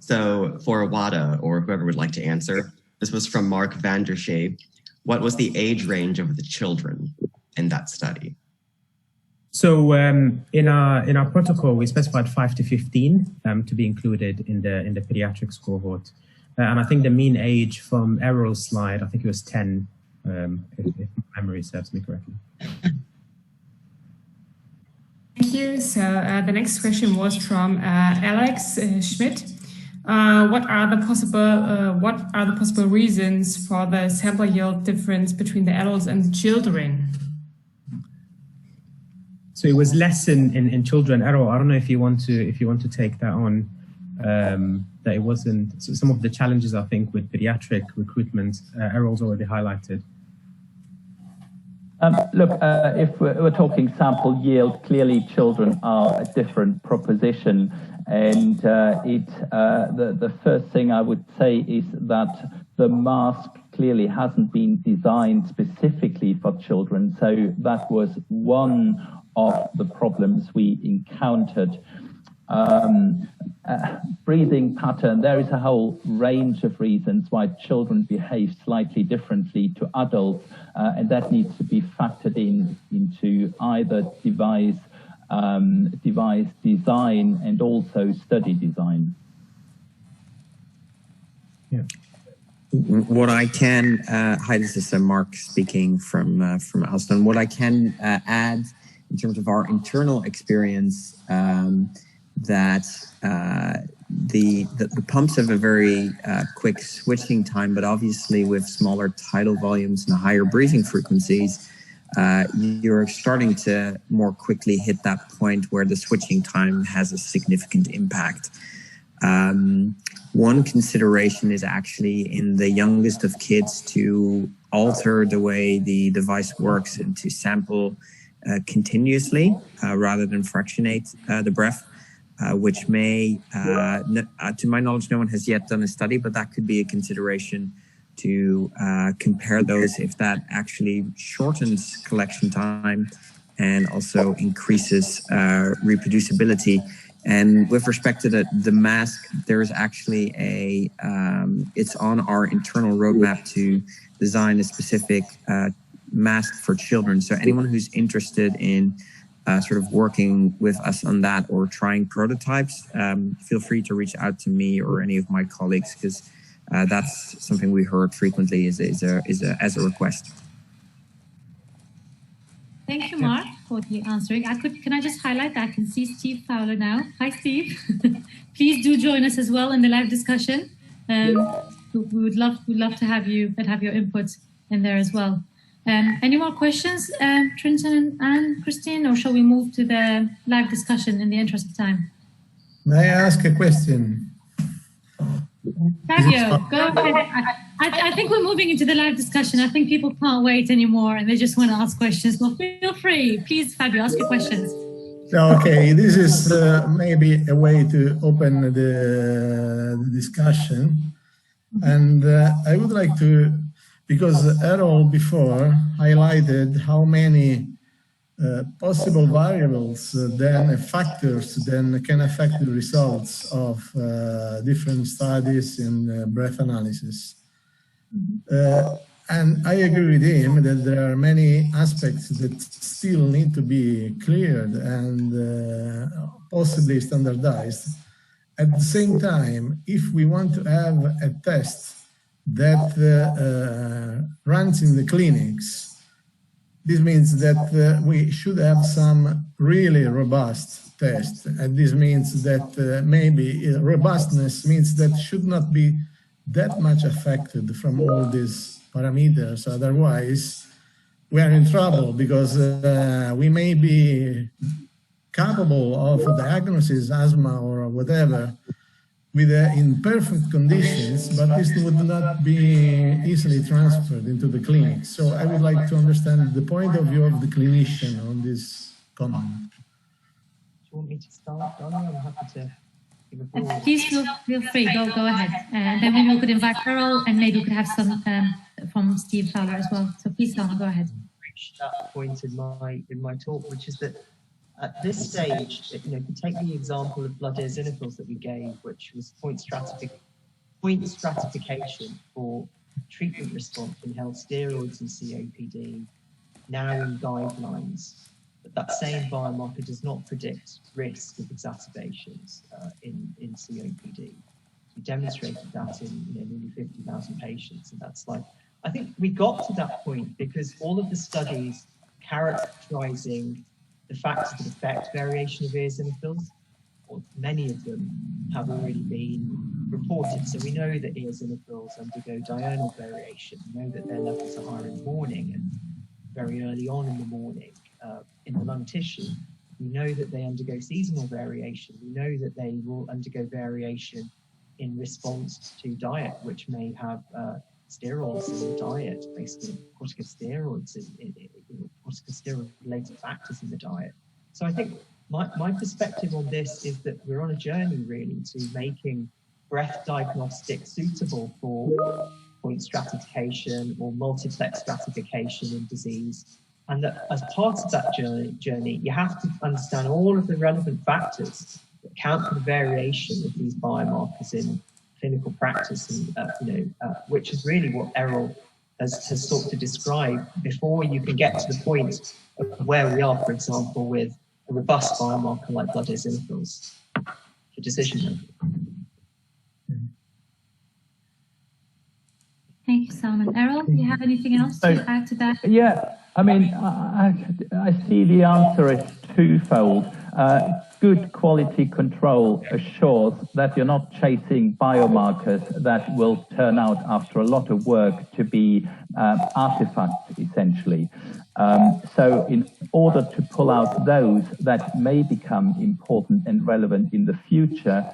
So for WADA, or whoever would like to answer, this was from Mark Vandershay. What was the age range of the children in that study? So in our protocol, we specified 5 to 15 to be included in the pediatrics cohort, and I think the mean age from Errol's slide, I think it was 10, if memory serves me correctly. Thank you. So the next question was from Alex Schmidt. What are the possible reasons for the sample yield difference between the adults and the children? So it was less in children. Errol, I don't know if you want to take that on. That it wasn't, so some of the challenges I think with pediatric recruitment, Errol's already highlighted. Look, if we're talking sample yield, clearly children are a different proposition. And the first thing I would say is that the mask clearly hasn't been designed specifically for children. So that was one of the problems we encountered. Breathing pattern, there is a whole range of reasons why children behave slightly differently to adults, and that needs to be factored into either device design and also study design. Yeah. What I can, hi, this is Mark speaking from Alston. What I can add in terms of our internal experience, that the pumps have a very quick switching time, but obviously with smaller tidal volumes and higher breathing frequencies, you're starting to more quickly hit that point where the switching time has a significant impact. One consideration is actually in the youngest of kids to alter the way the device works and to sample continuously rather than fractionate the breath, which may, to my knowledge, no one has yet done a study, but that could be a consideration to compare those if that actually shortens collection time and also increases reproducibility. And with respect to the mask, there is actually it's on our internal roadmap to design a specific mask for children. So anyone who's interested in sort of working with us on that or trying prototypes, feel free to reach out to me or any of my colleagues, because that's something we heard frequently as a request. Thank you, Mark, for the answering. Can I just highlight that I can see Steve Fowler now. Hi, Steve. Please do join us as well in the live discussion. We would love to have you and have your input in there as well. Any more questions, Trenton and Christine, or shall we move to the live discussion in the interest of time? May I ask a question? Fabio, go ahead. I think we're moving into the live discussion. I think people can't wait anymore and they just want to ask questions. So feel free. Please, Fabio, ask your questions. Okay, this is maybe a way to open the discussion. And I would like to, because Errol before highlighted how many possible variables, then factors, then can affect the results of different studies in breath analysis. And I agree with him that there are many aspects that still need to be cleared and possibly standardized. At the same time, if we want to have a test that runs in the clinics, this means that we should have some really robust test. And this means that maybe robustness means that should not be that much affected from all these parameters. Otherwise, we are in trouble because we may be capable of diagnosis, asthma or whatever, with imperfect conditions, but this would not be easily transferred into the clinic. So I would like to understand the point of view of the clinician on this comment. Do you want me to start, Donna? I'm happy to give a broad... Please feel free, go ahead. And then maybe we could invite Errol and maybe we could have some from Steve Fowler as well. So please, Donna, go ahead. Reach that point in my talk, which is that at this stage, if you take the example of blood eosinophils that we gave, which was point stratification for treatment response in health steroids and COPD, now in guidelines, but that same biomarker does not predict risk of exacerbations in COPD. We demonstrated that in nearly 50,000 patients, and that's like, I think we got to that point because all of the studies characterizing the factors that affect variation of eosinophils, or many of them have already been reported. So we know that eosinophils undergo diurnal variation. We know that their levels are higher in the morning and very early on in the morning in the lung tissue. We know that they undergo seasonal variation. We know that they will undergo variation in response to diet, which may have steroids in the diet, basically corticosteroids, corticosteroid-related factors in the diet. So I think my perspective on this is that we're on a journey really to making breath diagnostics suitable for point stratification or multiplex stratification in disease. And that as part of that journey, you have to understand all of the relevant factors that account for the variation of these biomarkers in clinical practice, and which is really what Errol has sought to describe before you can get to the point of where we are, for example, with a robust biomarker like blood eosinophils for decision making. Thank you, Salman. Errol, do you have anything else to add to that? Yeah, I mean, I see the answer is twofold. Good quality control assures that you're not chasing biomarkers that will turn out after a lot of work to be artifacts, essentially. So in order to pull out those that may become important and relevant in the future,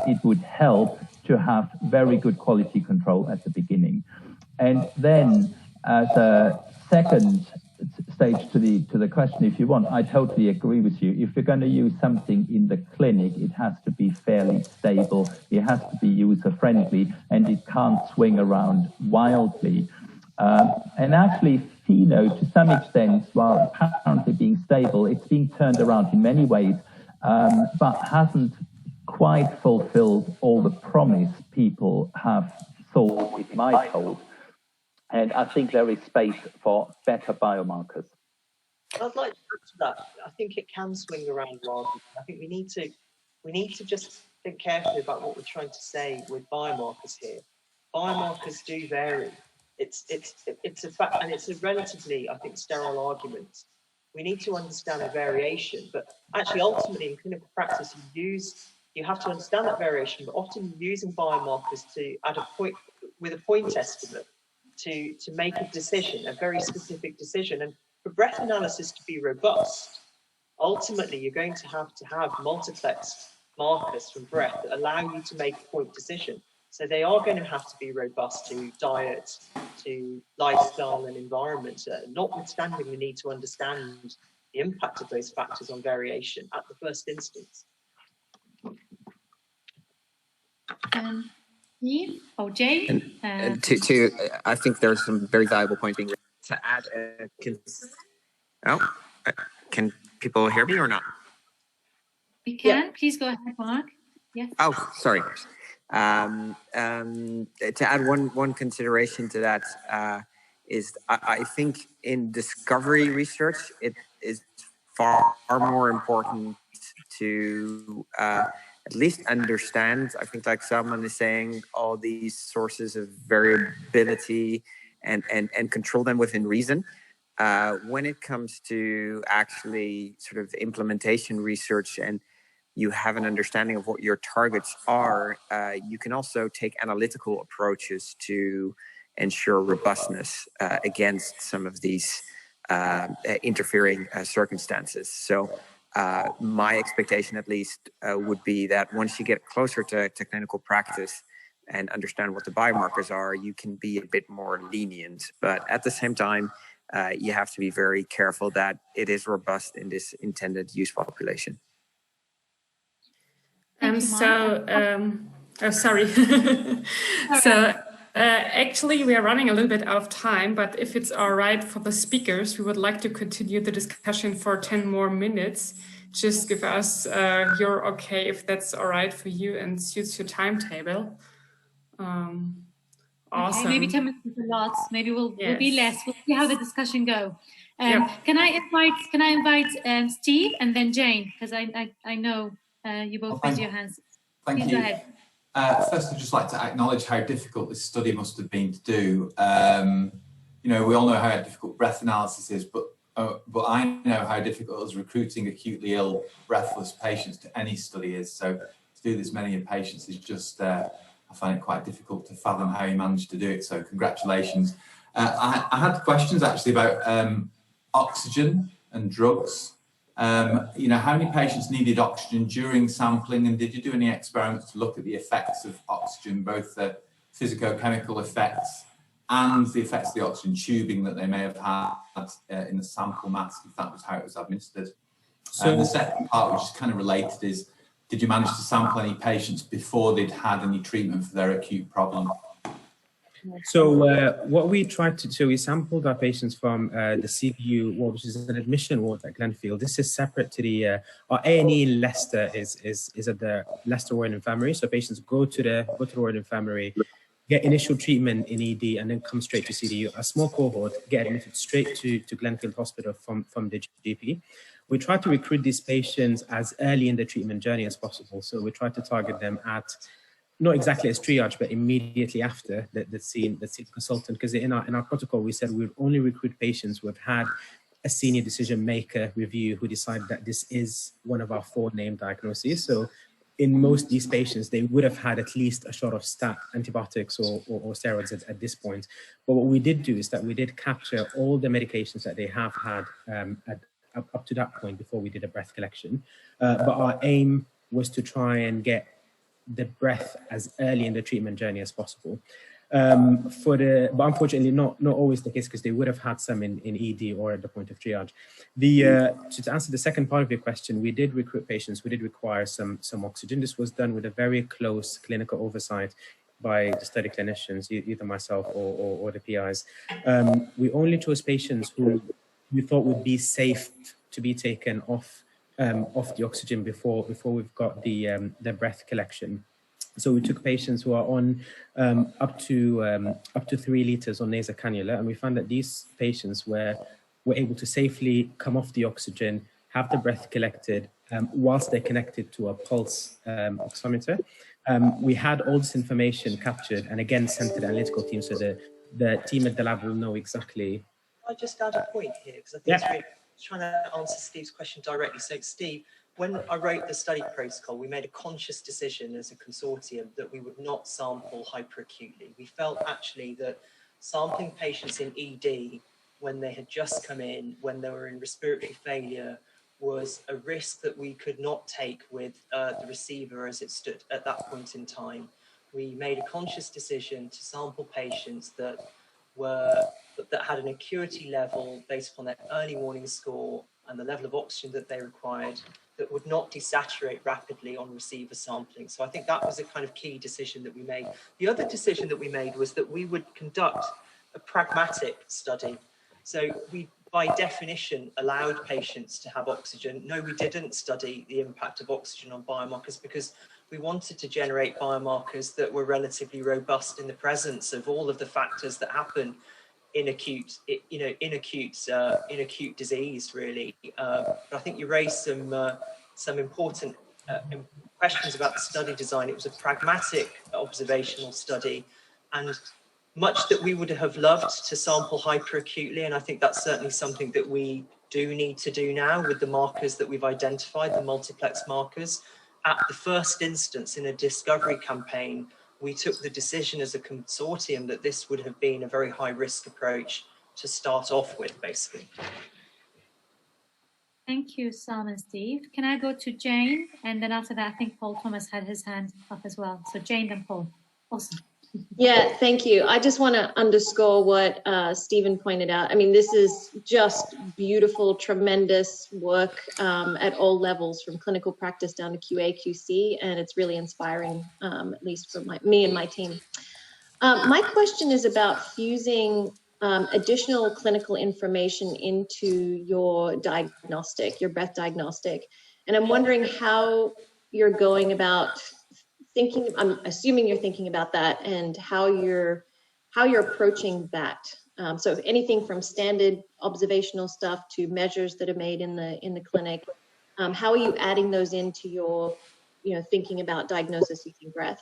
it would help to have very good quality control at the beginning. And then as a second stage to the question, if you want, I totally agree with you. If you're going to use something in the clinic, it has to be fairly stable, it has to be user-friendly, and it can't swing around wildly. And actually, FeNO, to some extent, while apparently being stable, it's being turned around in many ways, but hasn't quite fulfilled all the promise people have thought it might hold. And I think there is space for better biomarkers. I'd like to add to that. I think it can swing around wildly. I think we need to just think carefully about what we're trying to say with biomarkers here. Biomarkers do vary. It's a fact, and it's a relatively, I think, sterile argument. We need to understand the variation, but actually, ultimately, in clinical practice, you have to understand that variation. But often, you're using biomarkers to at a point with a point estimate to make a decision, a very specific decision. And for breath analysis to be robust, ultimately, you're going to have multiplex markers from breath that allow you to make a point decision. So they are going to have to be robust to diet, to lifestyle and environment, notwithstanding the need to understand the impact of those factors on variation at the first instance. Steve or Jay? I think there's some very valuable points being to add. Can people hear me or not? We can. Yeah. Please go ahead, Mark. Yes. Oh, sorry. To add one consideration to that is I think in discovery research it is far more important to at least understand. I think, like someone is saying, all these sources of variability and control them within reason. When it comes to actually sort of implementation research and you have an understanding of what your targets are, you can also take analytical approaches to ensure robustness against some of these interfering circumstances. So my expectation, at least, would be that once you get closer to clinical practice and understand what the biomarkers are, you can be a bit more lenient. But at the same time, you have to be very careful that it is robust in this intended use population. Sorry. So actually, we are running a little bit out of time, but if it's all right for the speakers, we would like to continue the discussion for 10 more minutes. Just give us your okay if that's all right for you and suits your timetable. Awesome. Okay, maybe 10 minutes is a lot. Maybe we'll be less. We'll see how the discussion go. Can I invite Steve and then Jane, because I know you both raised your hands. Thank you. Go ahead. First, I'd just like to acknowledge how difficult this study must have been to do. You know, we all know how difficult breath analysis is, but I know how difficult it is recruiting acutely ill, breathless patients to any study is. So to do this many patients is just, I find it quite difficult to fathom how you managed to do it. So congratulations. I had questions actually about oxygen and drugs. You know, how many patients needed oxygen during sampling, and did you do any experiments to look at the effects of oxygen, both the physicochemical effects and the effects of the oxygen tubing that they may have had in the sample mask, if that was how it was administered? So the second part, which is kind of related, is did you manage to sample any patients before they'd had any treatment for their acute problem? So what we tried to do, we sampled our patients from the CBU ward, which is an admission ward at Glenfield. This is separate to the, our A&E in Leicester is at the Leicester Ward Infirmary. So patients go to the Ward Infirmary, get initial treatment in ED, and then come straight to CDU. A small cohort get admitted straight to Glenfield Hospital from the GP. We try to recruit these patients as early in the treatment journey as possible. So we try to target them at not exactly as triage, but immediately after the scene consultant, because in our protocol, we said we would only recruit patients who have had a senior decision maker review who decided that this is one of our 4 named diagnoses. So in most of these patients, they would have had at least a shot of stat antibiotics or steroids at this point. But what we did do is that we did capture all the medications that they have had up to that point before we did a breath collection. But our aim was to try and get the breath as early in the treatment journey as possible. But unfortunately not always the case, because they would have had some in ED or at the point of triage. To answer the second part of your question, we did recruit patients, we did require some oxygen. This was done with a very close clinical oversight by the study clinicians, either myself or the PIs. We only chose patients who we thought would be safe to be taken off the oxygen before we've got the breath collection. So we took patients who are on up to 3 liters on nasal cannula, and we found that these patients were able to safely come off the oxygen, have the breath collected whilst they're connected to a pulse oximeter. We had all this information captured and again sent to the analytical team, so the team at the lab will know exactly. I just add a point here, because I think it's really trying to answer Steve's question directly. So Steve, when I wrote the study protocol, we made a conscious decision as a consortium that we would not sample hyperacutely. We felt actually that sampling patients in ED when they had just come in, when they were in respiratory failure, was a risk that we could not take with the receiver as it stood at that point in time. we made a conscious decision to sample patients that had an acuity level based upon their early warning score and the level of oxygen that they required that would not desaturate rapidly on receiver sampling. So I think that was a kind of key decision that we made. The other decision that we made was that we would conduct a pragmatic study. So we, by definition, allowed patients to have oxygen. No, we didn't study the impact of oxygen on biomarkers because we wanted to generate biomarkers that were relatively robust in the presence of all of the factors that happen in acute disease, really. But I think you raised some important questions about the study design. It was a pragmatic observational study, and much that we would have loved to sample hyperacutely, and I think that's certainly something that we do need to do now with the markers that we've identified, the multiplex markers. At the first instance in a discovery campaign, we took the decision as a consortium that this would have been a very high risk approach to start off with, basically. Thank you, Sam and Steve. Can I go to Jane? And then after that, I think Paul Thomas had his hand up as well. So Jane, then Paul. Awesome. Yeah, thank you. I just want to underscore what Stephen pointed out. I mean, this is just beautiful, tremendous work at all levels, from clinical practice down to QA, QC, and it's really inspiring, at least for me and my team. My question is about fusing additional clinical information into your diagnostic, your breath diagnostic. And I'm wondering how you're going about thinking, I'm assuming you're thinking about that, and how you're approaching that. So if anything from standard observational stuff to measures that are made in the clinic, how are you adding those into your, thinking about diagnosis using breath?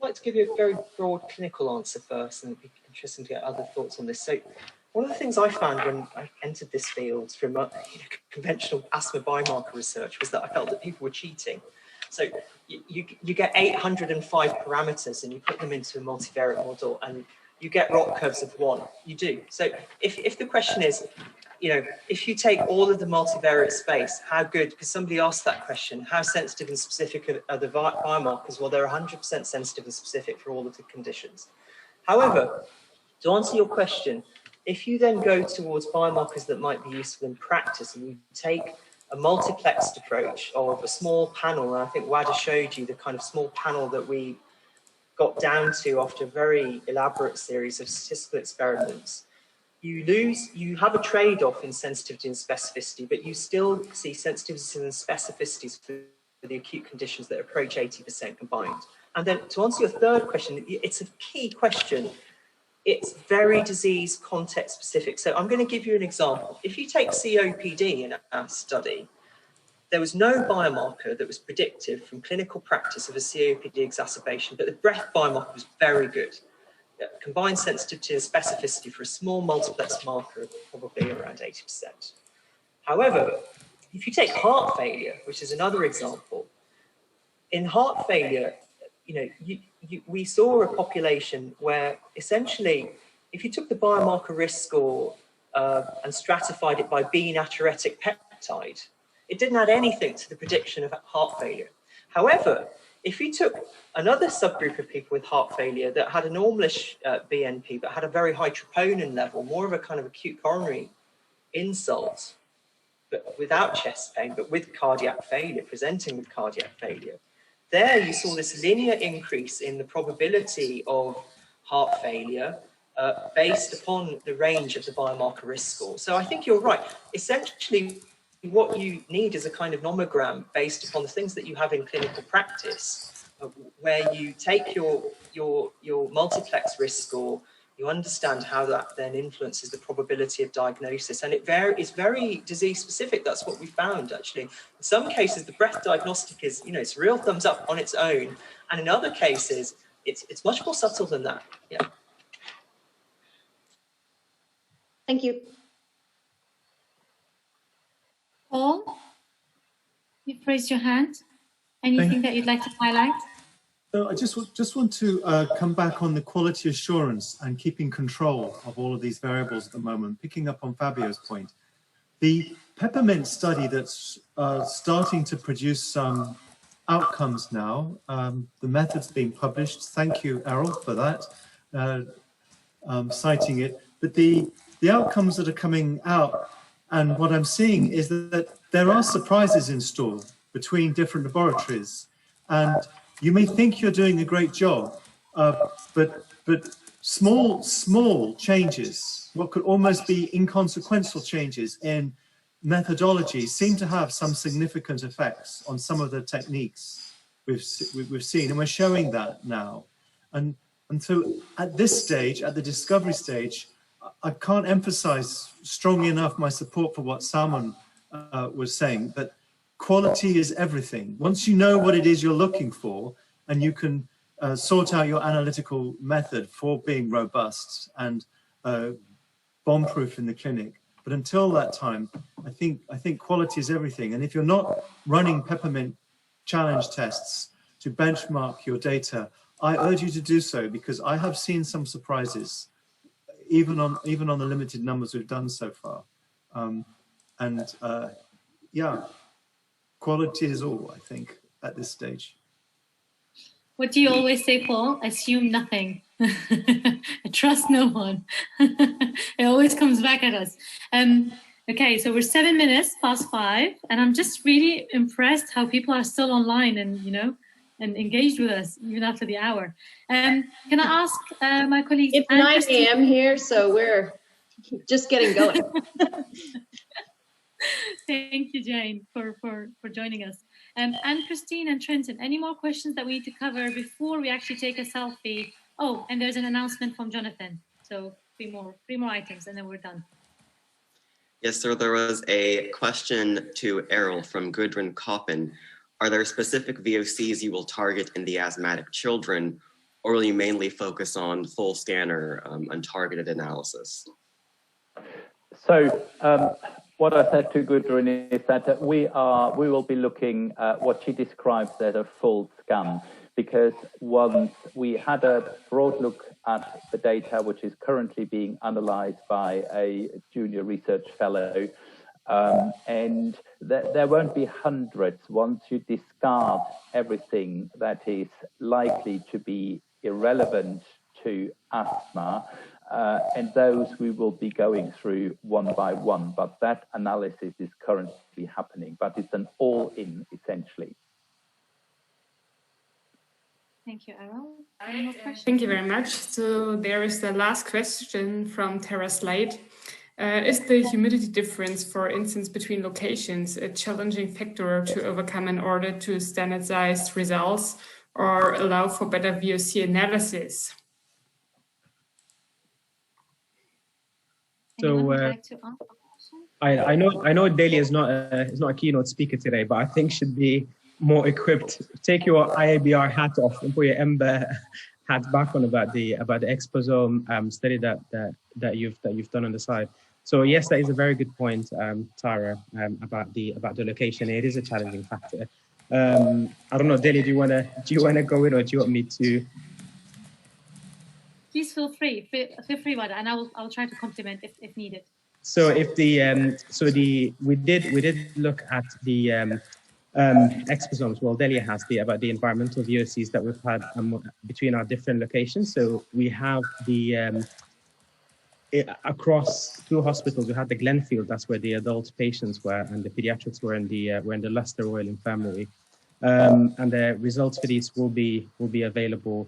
I'd like to give you a very broad clinical answer first, and it'd be interesting to get other thoughts on this. So one of the things I found when I entered this field from conventional asthma biomarker research was that I felt that people were cheating. So you get 805 parameters and you put them into a multivariate model and you get ROC curves of 1. You do. So if the question is, if you take all of the multivariate space, how good, because somebody asked that question, how sensitive and specific are the biomarkers? Well, they're 100% sensitive and specific for all of the conditions. However, to answer your question, if you then go towards biomarkers that might be useful in practice and you take a multiplexed approach of a small panel, and I think Wada showed you the kind of small panel that we got down to after a very elaborate series of statistical experiments, you have a trade-off in sensitivity and specificity, but you still see sensitivities and specificities for the acute conditions that approach 80% combined. And then to answer your third question, it's a key question. It's very disease context specific. So I'm going to give you an example. If you take COPD in our study, there was no biomarker that was predictive from clinical practice of a COPD exacerbation, but the breath biomarker was very good. Combined sensitivity and specificity for a small multiplex marker of probably around 80%. However, if you take heart failure, which is another example, in heart failure, we saw a population where essentially, if you took the biomarker risk score and stratified it by B natriuretic peptide, it didn't add anything to the prediction of heart failure. However, if you took another subgroup of people with heart failure that had a normalish BNP but had a very high troponin level, more of a kind of acute coronary insult, but without chest pain, but with cardiac failure, presenting with cardiac failure, there you saw this linear increase in the probability of heart failure based upon the range of the biomarker risk score. So I think you're right. Essentially, what you need is a kind of nomogram based upon the things that you have in clinical practice, where you take your multiplex risk score, you understand how that then influences the probability of diagnosis, and it's very disease specific. That's what we found, actually. In some cases, the breath diagnostic is, it's real thumbs up on its own, and in other cases, it's much more subtle than that. Yeah. Thank you. Paul, you've raised your hand. Anything that you'd like to highlight? So I just want to come back on the quality assurance and keeping control of all of these variables at the moment, picking up on Fabio's point. The Peppermint study that's starting to produce some outcomes now. The method's being published. Thank you, Errol, for that, citing it. But the outcomes that are coming out, and what I'm seeing is that there are surprises in store between different laboratories. And you may think you're doing a great job, but small changes, what could almost be inconsequential changes in methodology, seem to have some significant effects on some of the techniques we've seen, and we're showing that now. And so at this stage, at the discovery stage, I can't emphasize strongly enough my support for what Salman was saying, that quality is everything. Once you know what it is you're looking for, and you can sort out your analytical method for being robust and bomb-proof in the clinic. But until that time, I think quality is everything. And if you're not running peppermint challenge tests to benchmark your data, I urge you to do so, because I have seen some surprises, even on the limited numbers we've done so far. Yeah, quality is all, I think, at this stage. What do you always say, Paul? Assume nothing. Trust no one. It always comes back at us. Okay, so we're 7 minutes past 5, and I'm just really impressed how people are still online and, you know, and engaged with us even after the hour. Can I ask my colleagues? It's 9 a.m. here, so we're just getting going. Thank you, Jane, for joining us. And Christine and Trenton, any more questions that we need to cover before we actually take a selfie? Oh, and there's an announcement from Jonathan. So three more items, and then we're done. Yes, sir. There was a question to Errol from Gudrun Koppen. Are there specific VOCs you will target in the asthmatic children, or will you mainly focus on full scanner untargeted analysis? So what I said to Gudrun is that we will be looking at what she describes as a full scan, because once we had a broad look at the data, which is currently being analyzed by a junior research fellow, and there won't be hundreds. Once you discard everything that is likely to be irrelevant to asthma, and those we will be going through one by one, but that analysis is currently happening, but it's an all-in essentially. Thank you, Errol. Any more questions? Thank you very much. So there is the last question from Tara Slade. Is the humidity difference, for instance, between locations a challenging factor to overcome in order to standardize results or allow for better VOC analysis? So I know Delia is not a keynote speaker today, but I think should be more equipped. Take your IABR hat off and put your EMBA hat back on about the exposome study that you've done on the side. So yes, that is a very good point, Tara, about the location. It is a challenging factor. I don't know, Delia, do you wanna go in, or do you want me to? Please feel free about it, and I'll try to complement if needed. So if we did look at the exposomes. Well, Delia has about the environmental VOCs that we've had between our different locations. So we have the across 2 hospitals. We had the Glenfield, that's where the adult patients were, and the pediatrics were in the Leicester Royal Infirmary. And the results for these will be available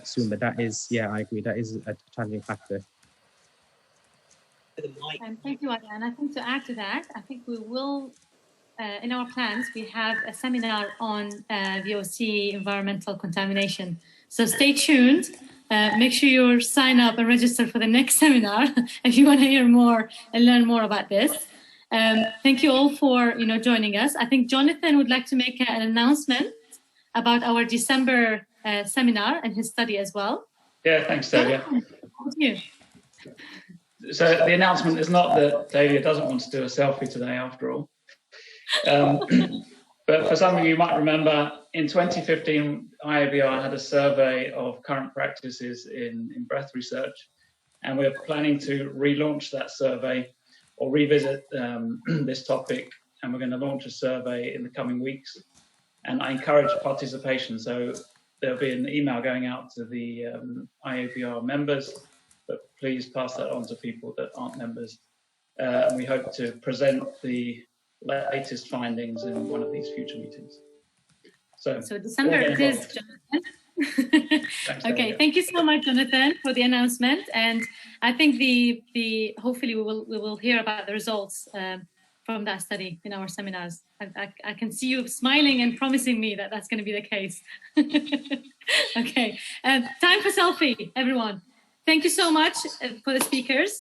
soon. But that is, yeah, I agree, that is a challenging factor. Thank you, Ada. And I think to add to that, I think we will, in our plans, we have a seminar on VOC environmental contamination. So stay tuned. Make sure you sign up and register for the next seminar if you want to hear more and learn more about this. Thank you all for joining us. I think Jonathan would like to make an announcement about our December seminar and his study as well. Yeah, thanks, Delia. Thank you. So the announcement is not that Delia doesn't want to do a selfie today, after all. But for some of you might remember, in 2015, IABR had a survey of current practices in breath research, and we're planning to relaunch that survey or revisit this topic, and we're going to launch a survey in the coming weeks. And I encourage participation. So there'll be an email going out to the IABR members, but please pass that on to people that aren't members. And we hope to present the latest findings in one of these future meetings. So December it is, Jonathan. Okay, thank you so much, Jonathan, for the announcement. And I think hopefully we will hear about the results from that study in our seminars. I can see you smiling and promising me that that's going to be the case. Okay, time for selfie, everyone. Thank you so much for the speakers.